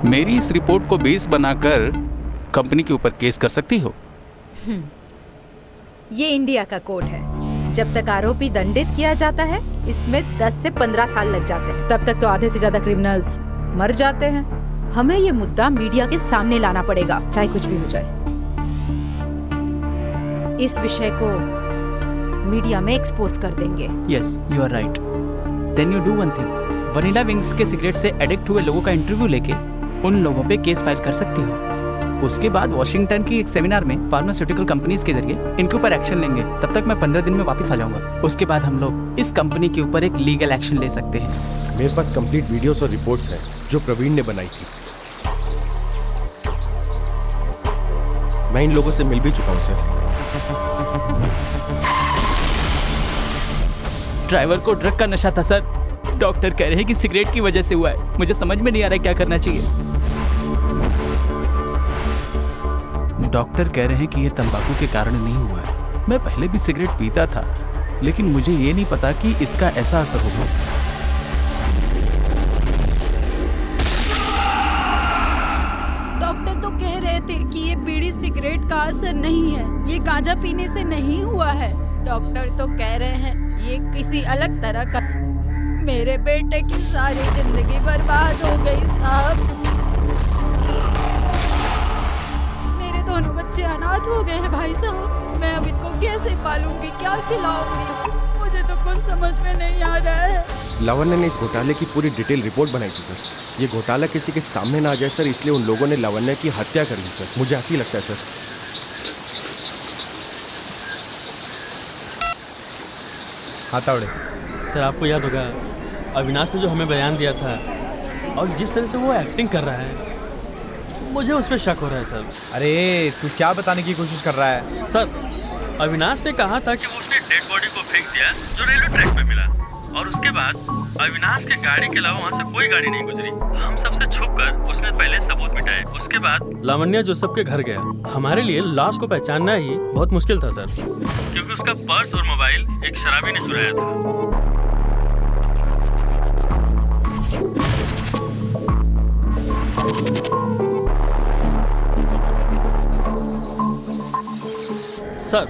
मेरी इस रिपोर्ट को बेस बनाकर कंपनी के ऊपर केस कर सकती हो। ये इंडिया का कोड है, जब तक आरोपी दंडित किया जाता है इसमें 10 से 15 साल लग जाते हैं। तब तक तो आधे से ज्यादा क्रिमिनल्स मर जाते हैं। हमें ये मुद्दा मीडिया के सामने लाना पड़ेगा, चाहे कुछ भी हो जाए। इस विषय को मीडिया में एक्सपोज कर देंगे। Yes, you are right. Then you do one thing, vanilla wings के सिगरेट से एडिक्ट हुए लोगों का इंटरव्यू लेके उन लोगों पे केस फाइल कर सकती हो। उसके बाद वॉशिंगटन की एक सेमिनार में फार्मास्यूटिकल कंपनीज के जरिए इनके ऊपर एक्शन लेंगे। तब तक मैं 15 दिन में वापस आ जाऊंगा। उसके बाद हम लोग इस कंपनी के ऊपर एक लीगल एक्शन ले सकते हैं। मेरे पास कंप्लीट वीडियोस और रिपोर्ट्स हैं जो प्रवीण ने बनाई थी। मैं इन लोगों से मिल भी चुका हूं सर। ड्राइवर को ड्रग का नशा था सर। डॉक्टर कह रहे हैं कि सिगरेट की वजह से हुआ है। मुझे समझ में नहीं आ रहा है क्या करना चाहिए। डॉक्टर कह रहे हैं कि यह तंबाकू के कारण नहीं हुआ है। मैं पहले भी सिगरेट पीता था, लेकिन मुझे ये नहीं पता कि इसका ऐसा असर होगा। डॉक्टर तो कह रहे थे कि ये बीड़ी सिगरेट का असर नहीं है, ये गांजा पीने से नहीं हुआ है। डॉक्टर तो कह रहे हैं ये किसी अलग तरह का। मेरे बेटे की सारी जिंदगी बर्बाद हो गई साहब। मेरे दोनों बच्चे अनाथ हो गए हैं भाई साहब। मैं अब इनको कैसे पालूंगी, क्या खिलाऊंगी, मुझे तो कुछ समझ में नहीं आ रहा है। लावण्य ने इस घोटाले की पूरी डिटेल रिपोर्ट बनाई थी सर। ये घोटाला किसी के सामने ना आ जाए सर, इसलिए उन लोगों ने लावण्य की हत्या कर दी सर। मुझे ऐसा ही लगता है सर। हाँ तावड़े। सर आपको याद होगा अविनाश ने जो हमें बयान दिया था और जिस तरह से वो एक्टिंग कर रहा है, मुझे उस पर शक हो रहा है सर। अरे तू क्या बताने की कोशिश कर रहा है? सर अविनाश ने कहा था कि वो उसने डेड बॉडी को फेंक दिया जो रेलवे ट्रैक पे मिला, और उसके बाद अविनाश के गाड़ी के अलावा वहाँ से कोई गाड़ी नहीं गुजरी। हम सबसे छुपकर उसने पहले सबूत मिटाए। उसके बाद लावण्य जो सबके घर गया। हमारे लिए लाश को पहचानना ही बहुत मुश्किल था सर, क्योंकि उसका पर्स और मोबाइल एक शराबी ने चुराया था। सर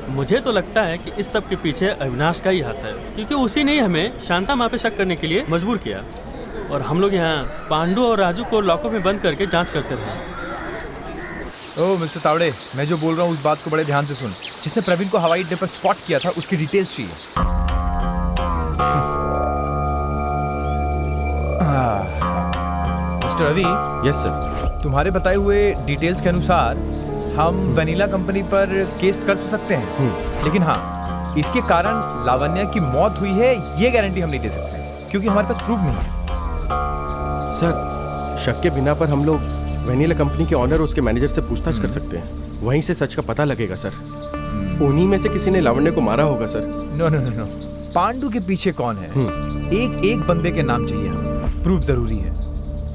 मुझे तो लगता है कि इस सब के पीछे अविनाश का ही हाथ है, क्योंकि उसी ने हमें शांता माँ पे शक करने के लिए मजबूर किया और हम लोग यहाँ पांडु और राजू को लॉकअप में बंद करके जांच करते रहे। ओह मिस्टर तावड़े, मैं जो बोल रहा हूँ उस बात को बड़े ध्यान से सुन। जिसने प्रवीण को हवाई अड्डे पर स्पॉट किया था उसकी डिटेल्स चाहिए। मिस्टर रवि। Yes sir. तुम्हारे बताए हुए डिटेल्स के अनुसार हम वनीला कंपनी पर केस कर तो सकते हैं, लेकिन हाँ इसके कारण लावण्य की मौत हुई है ये गारंटी हम नहीं दे सकते, क्योंकि हमारे पास प्रूफ नहीं है। सर शक के बिना पर हम लोग वनीला कंपनी के ऑनर और उसके मैनेजर से पूछताछ कर सकते हैं। वहीं से सच का पता लगेगा सर। उन्हीं में से किसी ने लावण्य को मारा होगा sir. No no no no, Pandu के पीछे कौन है? एक एक बंदे के नाम चाहिए हमें। प्रूफ जरूरी है।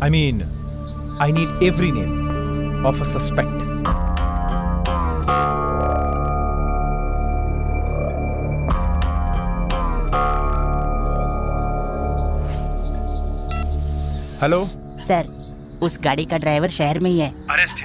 I mean I need every name of a suspect. Hello sir, उस गाड़ी का ड्राइवर शहर में ही है। अरेस्ट।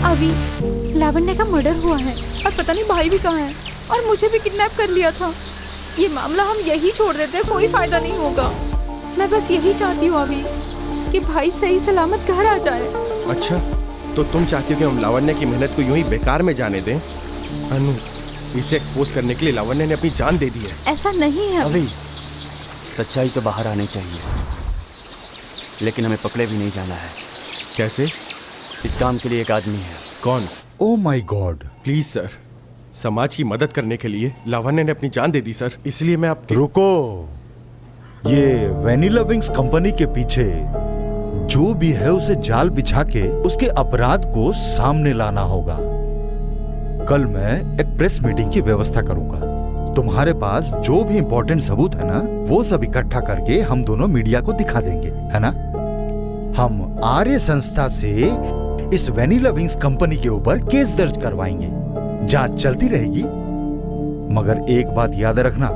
अभी लावण्य का मर्डर हुआ है और पता नहीं भाई भी कहाँ है, और मुझे भी किडनैप कर लिया था। ये मामला हम यही छोड़ देते हैं, कोई फायदा नहीं होगा। मैं बस यही चाहती हूँ अभी कि भाई सही सलामत घर आ जाए। अच्छा, तो तुम चाहती हो कि हम लावण्य की मेहनत को यूं ही बेकार में जाने दें? अनु, इसे एक्सपोज करने के लिए लावण्य ने अपनी जान दे दी है। ऐसा नहीं है अभी सच्चाई तो बाहर आनी चाहिए, लेकिन हमें पकड़े भी नहीं जाना है। कैसे? इस काम के लिए एक आदमी है। कौन? ओह माय गॉड। प्लीज सर, समाज की मदद करने के लिए लावण्य ने अपनी जान दे दी सर, इसलिए मैं आपके। रुको, ये वनीला विंग्स कंपनी के पीछे जो भी है उसे जाल बिछा के उसके अपराध को सामने लाना होगा। कल मैं एक प्रेस मीटिंग की व्यवस्था करूंगा। तुम्हारे पास जो भी इंपॉर्टेंट सबूत है ना, वो सब इकट्ठा करके हम दोनों मीडिया को दिखा देंगे, है ना? हम आर्य संस्था से इस वनीला विंग्स कंपनी के ऊपर केस दर्ज करवाएंगे। जांच चलती रहेगी, मगर एक बात याद रखना,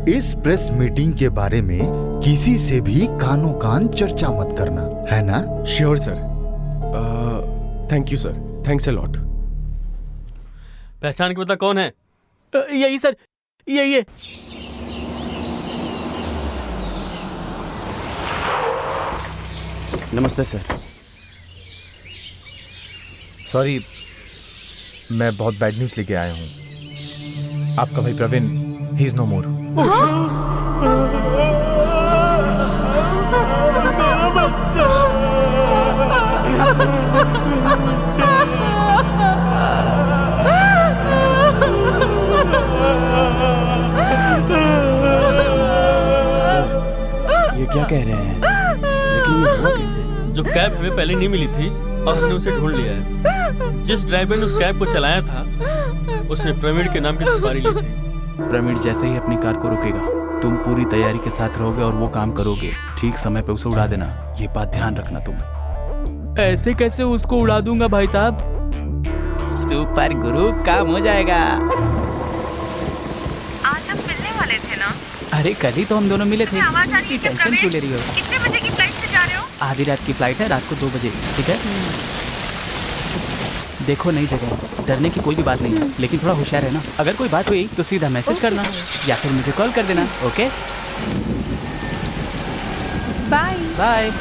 इस प्रेस मीटिंग के बारे में किसी से भी कानो कान चर्चा मत करना, है ना? Sure sir. Thank you sir, thanks a lot. पहचान के पता कौन है? यही सर, यही है। नमस्ते सर। सॉरी, मैं बहुत बैड न्यूज़ लेके आया हूँ। आपका भाई प्रवीण, ही इज नो मोर। मेरा बच्चा। ये क्या कह रहे हैं? लेकिन ये हुआ कैसे? जो कैब हमें पहले नहीं मिली थी और हमने उसे ढूंढ लिया है। जिस ड्राइवर ने उस कैब को चलाया था, उसने प्रवीण के नाम की सुपारी ली थी। प्रवीण जैसे ही अपनी कार को रुकेगा, तुम पूरी तैयारी के साथ रहोगे और वो काम करोगे। ठीक समय पे उसे उड़ा देना, ये बात ध्यान रखना तुम। ऐसे कैसे उसको उड़ा दूंगा भाई साहब? सुपर गुरु, काम हो जाएगा। आज हम मिलने वाले थे ना? अरे कल ही तो हम दोनों मिले थे। आवाज आ रही है? टेंशन क्यों ले रही हो? कितने बजे की फ्लाइट से जा रहे हो? आधी रात की फ्लाइट है, रात को 2 बजे। ठीक है, देखो नई जगह, डरने की कोई भी बात नहीं है, लेकिन थोड़ा होशियार है ना। अगर कोई बात हुई तो सीधा मैसेज करना या फिर मुझे कॉल कर देना। Okay, bye bye.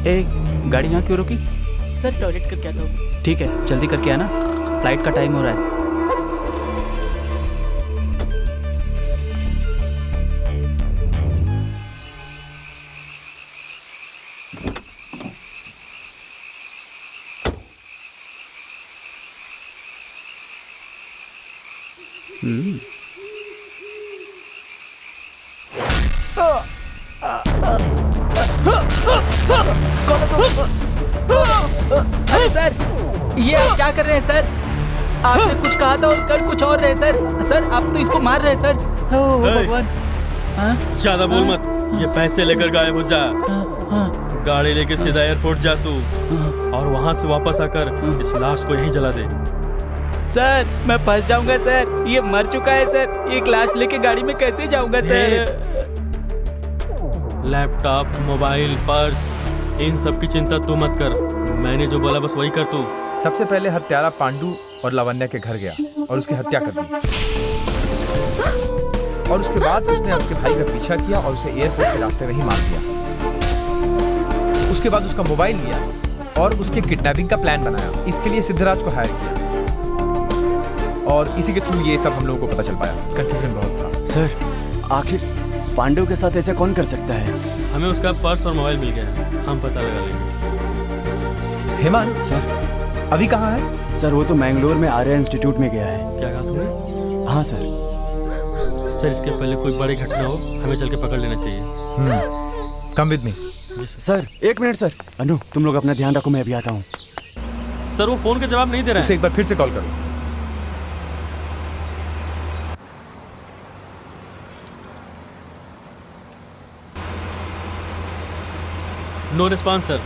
ए, गाड़ी यहाँ क्यों रोकी? सर टॉयलेट करके आता हूँ। ठीक है, जल्दी करके आना, फ्लाइट का टाइम हो रहा है। अरे सर, ये आप क्या कर रहे हैं सर? आपने कुछ कहा था और कर कुछ और रहे सर। सर आप तो इसको मार रहे हैं सर। ओह भगवान। ज्यादा बोल मत, ये पैसे लेकर गायब हो जा। गाड़ी लेके सीधा एयरपोर्ट जा तू, और वहाँ से वापस आकर इस लाश को यहीं जला दे। सर मैं फंस जाऊंगा सर, ये मर चुका है सर। एक लाश लेके गाड़ी में कैसे जाऊंगा सर? लैपटॉप, मोबाइल, पर्स, इन सब की चिंता तू मत कर। मैंने जो बोला बस वही कर तू। सबसे पहले हत्यारा पांडु और लावण्या के घर गया और उसकी हत्या कर दी, और उसके बाद उसने उसके भाई का पीछा किया और उसे एयरपोर्ट के रास्ते में ही मार दिया। उसके बाद उसका मोबाइल लिया और उसके किडनैपिंग का प्लान बनाया। इसके लिए सिद्धराज को हायर किया और इसी के थ्रू ये सब हम लोगों को पता चल पाया। कंफ्यूजन बहुत था। सर आखिर पांडु के साथ ऐसा कौन कर सकता है? हमें उसका पर्स और मोबाइल मिल गया, हम पता लगा लेंगे। हेमंत सर अभी कहाँ है? सर वो तो मैंगलोर में आर्या इंस्टीट्यूट में गया है। क्या कहा तुमने? हाँ सर। सर इसके पहले कोई बड़ी घटना हो, हमें चल के पकड़ लेना चाहिए। Come with me. Sir 1 minute sir. Anu तुम लोग अपना ध्यान रखो, मैं अभी आता हूँ। सर वो फोन का जवाब नहीं दे रहा है। उसे एक बार फिर से कॉल करो। No response sir.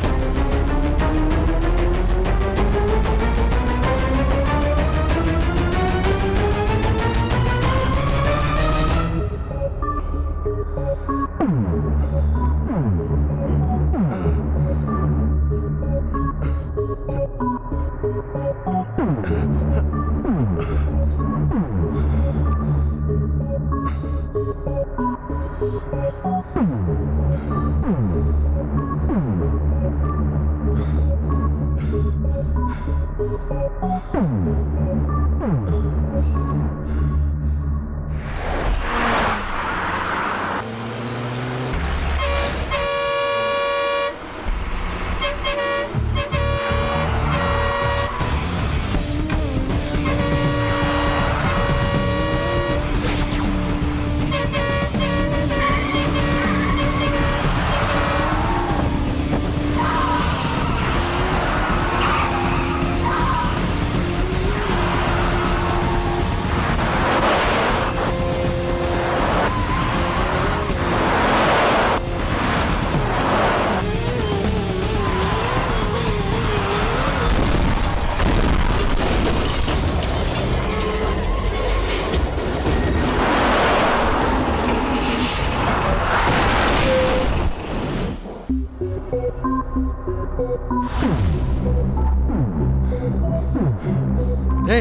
Hey,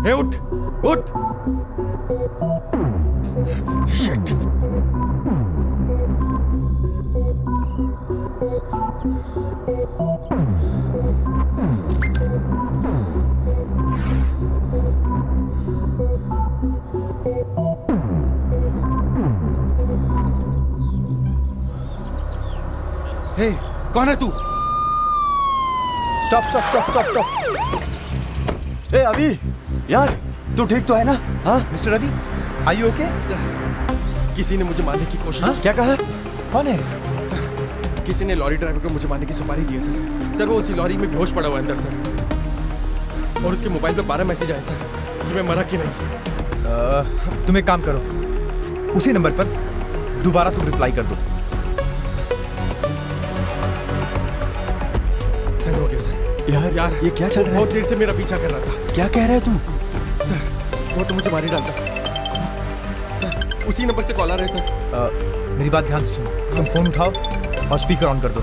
hey उठ, उठ। शिट। हे, कौन है तू? Stop stop stop stop stop. ए अभी यार, तू ठीक तो है ना? हाँ Mr Ravi, are you okay? Sir, किसी ने मुझे मारने की कोशिश की। क्या कहा? कौन है? सर, किसी ने लॉरी ड्राइवर को मुझे मारने की सुपारी दी है सर। सर, वो उसी लॉरी में बेहोश पड़ा हुआ है अंदर सर, और उसके मोबाइल पे 12 मैसेज आए सर कि मैं मरा कि नहीं। तुम एक काम करो, उसी नंबर पर दोबारा तुम रिप्लाई कर दो। सर, हो गया सर। यार ये क्या चल रहा है? बहुत देर से मेरा पीछा कर रहा था। क्या कह रहा है तू? सर, वो तो मुझे मार ही डालता। सर, उसी नंबर से कॉल आ रहा है सर। मेरी बात ध्यान से सुनो, तुम फोन उठाओ और स्पीकर ऑन कर दो।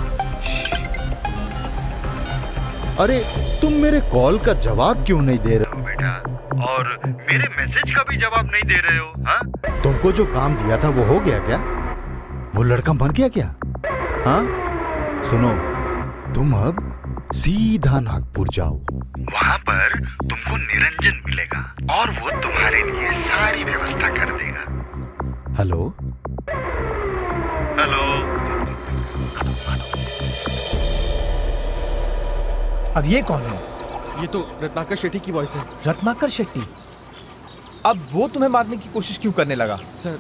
अरे तुम मेरे कॉल का जवाब क्यों नहीं दे रहे हो बेटा? और मेरे मैसेज का भी जवाब नहीं दे रहे हो? हाँ? तुमको जो काम दिया था वो हो गया क्या? वो लड़का मर गया क्या? हाँ? सुनो, तुम अब सीधा नागपुर जाओ, वहाँ पर तुमको निरंजन मिलेगा और वो तुम्हारे लिए सारी व्यवस्था कर देगा। Hello hello. अब ये कौन है? ये तो रत्नाकर शेट्टी की वॉइस है। रत्नाकर शेट्टी? अब वो तुम्हें मारने की कोशिश क्यों करने लगा? सर,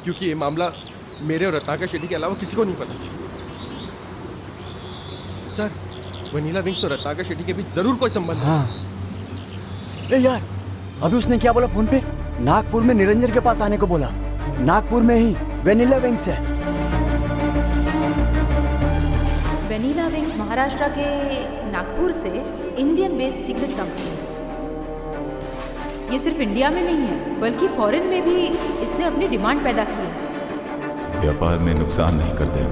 क्योंकि ये मामला मेरे और रत्नाकर शेट्टी के अलावा किसी को नहीं पता। सर, वनीला विंग्स और रत्नाकर शेट्टी के बीच जरूर कोई संबंध है। हाँ। ए यार, अभी उसने क्या बोला फोन पे? नागपुर में निरंजन के पास आने को बोला। नागपुर में ही वेनिला विंग्स है। वेनिला विंग्स महाराष्ट्र के नागपुर से इंडियन बेस्ड सीक्रेट कंपनी है। ये सिर्फ इंडिया में नहीं है बल्कि फॉरेन में भी इसने अपनी डिमांड पैदा की है। व्यापार में नुकसान नहीं करते,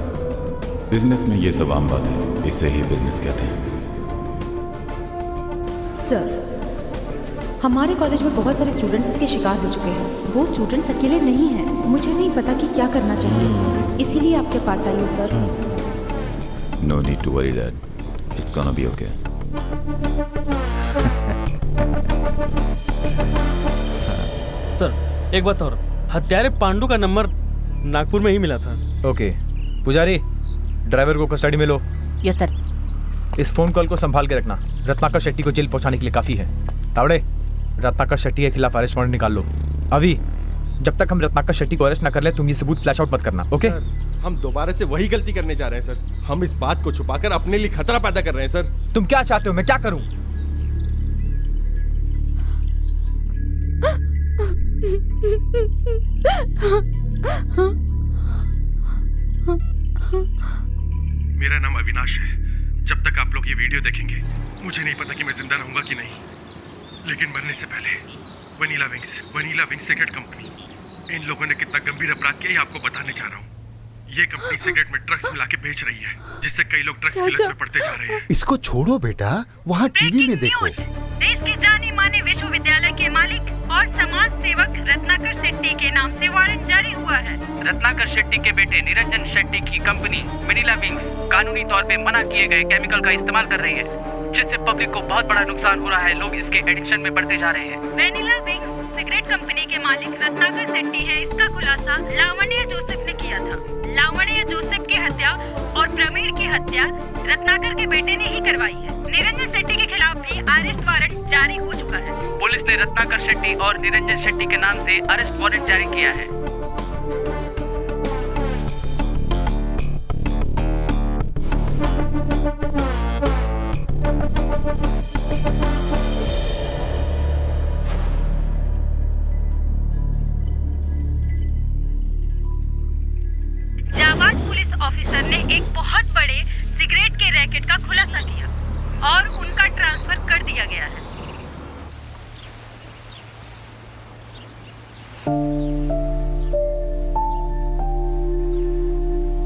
बिजनेस में ये सब आम बात है, इसे ही बिजनेस कहते हैं। सर, हमारे कॉलेज में बहुत सारे स्टूडेंट्स इसके शिकार हो चुके हैं। वो स्टूडेंट्स अकेले नहीं हैं। मुझे नहीं पता कि क्या करना चाहिए, इसीलिए आपके पास आई हूँ sir. No need to worry dad, it's gonna be okay. Sir, एक बात और, हत्यारे पांडु का नंबर नागपुर में ही मिला था। ओके, पुजारी ड्राइवर को कस्टडी में लो। Yes sir. इस फोन कॉल को संभाल के रखना, रत्नाकर शेट्टी को जेल पहुंचाने के लिए काफी है। तावड़े, रत्नाकर शेट्टी के खिलाफ अरेस्ट वारंट निकाल लो। अभी जब तक हम रत्नाकर शेट्टी को अरेस्ट न कर ले, तुम ये सबूत फ्लैश आउट मत करना। ओके सर, हम दोबारा से वही गलती करने जा रहे हैं सर। हम इस बात को छुपाकर अपने लिए खतरा पैदा कर रहे हैं सर। तुम क्या चाहते हो? मैं क्या करूं? मेरा नाम अविनाश है। जब तक आप लोग ये वीडियो देखेंगे, मुझे नहीं पता कि मैं जिंदा रहूंगा कि नहीं, लेकिन मरने से पहले वनीला विंग्स सिगरेट कंपनी, इन लोगों ने कितना गंभीर अपराध किया ये आपको बताने जा रहा हूँ। ये कंपनी सिगरेट में ड्रग्स मिला के बेच रही है, जिससे कई लोग ड्रग्स की लत में पड़ते जा रहे हैं। इसको छोड़ो बेटा, वहाँ टीवी में देखो। देश के जाने माने विश्वविद्यालय के मालिक और समाज सेवक रत्नाकर शेट्टी के नाम से वारंट जारी हुआ है। रत्नाकर शेट्टी के बेटे निरंजन शेट्टी की कंपनी वेनिला विंग्स कानूनी तौर पे मना किए गए केमिकल का इस्तेमाल कर रही है, जिससे पब्लिक को बहुत बड़ा नुकसान हो रहा है। लोग इसके एडिक्शन में पड़ते जा रहे हैं। वेनिला विंग्स सिगरेट कंपनी के मालिक रत्नाकर शेट्टी है, इसका खुलासा लावण्या जोसेफ ने किया था। लावण्या जोसेफ की हत्या और प्रवीण की हत्या रत्नाकर के बेटे ने ही करवाई है। निरंजन शेट्टी के खिलाफ भी अरेस्ट वारंट जारी हो चुका है। पुलिस ने रत्नाकर शेट्टी और निरंजन शेट्टी के नाम से अरेस्ट वारंट जारी किया है। जाबाज पुलिस ऑफिसर ने एक बहुत बड़े सिगरेट के रैकेट का खुलासा किया और उनका ट्रांसफर कर दिया गया है।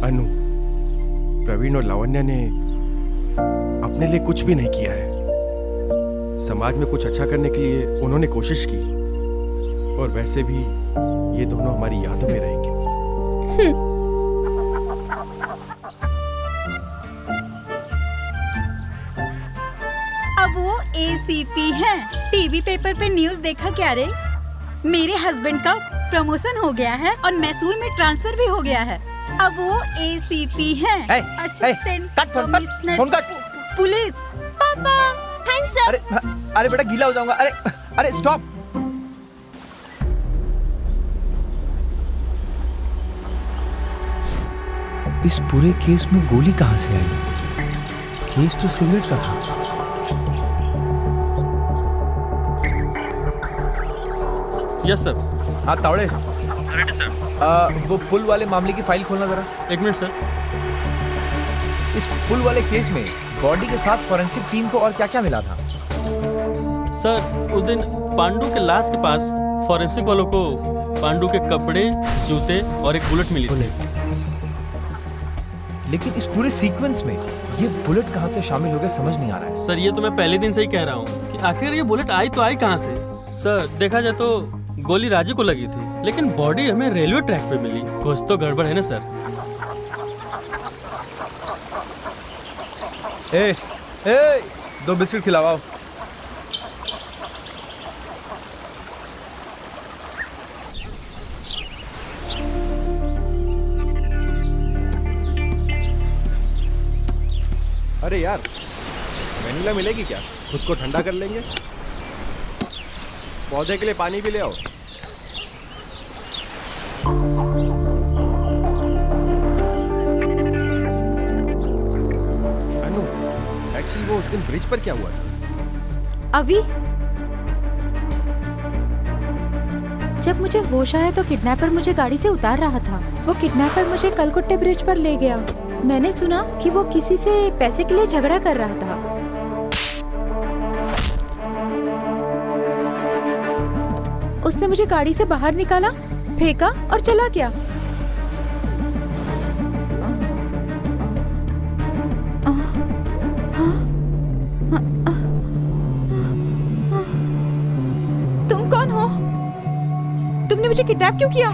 अनु, प्रवीण और लावण्या ने अपने लिए कुछ भी नहीं किया है। समाज में कुछ अच्छा करने के लिए उन्होंने कोशिश की, और वैसे भी ये दोनों हमारी यादों में रहेंगे। अब वो ACP है। टीवी पेपर पे न्यूज देखा क्या रे? मेरे हस्बैंड का प्रमोशन हो गया है और मैसूर में ट्रांसफर भी हो गया है। अब वो ACP है, असिस्टेंट कमिश्नर पुलिस। पापा हैंड्स अप। अरे बेटा गीला हो जाऊंगा। अरे स्टॉप। इस पूरे केस में गोली कहां से आई? केस तो सिगरेट का था। Yes sir. हाँ तावड़े, रेडी सर। वो पुल वाले मामले की फाइल खोलना जरा। एक मिनट सर। इस पुल वाले केस में बॉडी के साथ फॉरेंसिक टीम को और क्या क्या मिला था? सर उस दिन पांडू के लाश के पास फॉरेंसिक वालों को पांडू के कपड़े, जूते और एक बुलेट मिली थी। लेकिन इस पूरे सीक्वेंस में ये बुलेट कहां से शामिल हो गया समझ नहीं आ रहा है। सर ये तो मैं पहले दिन से ही कह रहा हूँ कि आखिर ये बुलेट आई तो आई कहां से। सर देखा जाए तो गोली राजू को लगी थी, लेकिन बॉडी हमें रेलवे ट्रैक पे मिली। कुछ तो गड़बड़ है ना सर। ए, 2 बिस्किट खिलाओ। अरे यार, वेनिला मिलेगी क्या? खुद को ठंडा कर लेंगे। पौधे के लिए पानी भी ले आओ। अनु, एक्चुअली वो उस दिन ब्रिज पर क्या हुआ था? अभी जब मुझे होश आया तो किडनैपर मुझे गाड़ी से उतार रहा था। वो किडनैपर मुझे कलकुट्टे ब्रिज पर ले गया। मैंने सुना कि वो किसी से पैसे के लिए झगड़ा कर रहा था। उसने मुझे गाड़ी से बाहर निकाला, फेंका और चला गया। तुम कौन हो? तुमने मुझे किडनैप क्यों किया?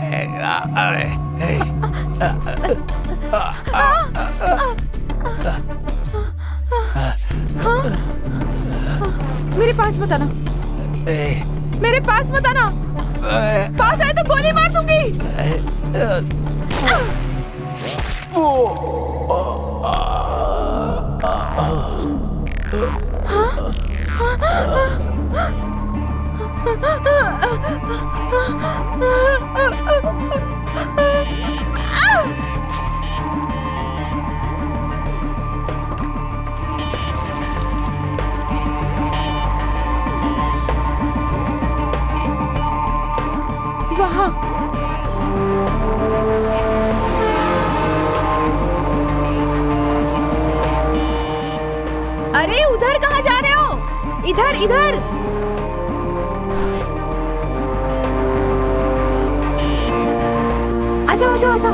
मेरे पास मत आना। मेरे पास मत आना। पास आए तो गोली मार दूंगी। वहाँ अरे उधर कहाँ जा रहे हो? इधर इधर। आजा आजा आजा।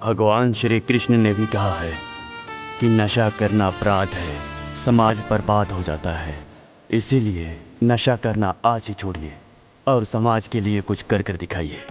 भगवान श्री कृष्ण ने भी कहा है कि नशा करना अपराध है, समाज बर्बाद हो जाता है। इसीलिए नशा करना आज ही छोड़िए और समाज के लिए कुछ कर दिखाइए।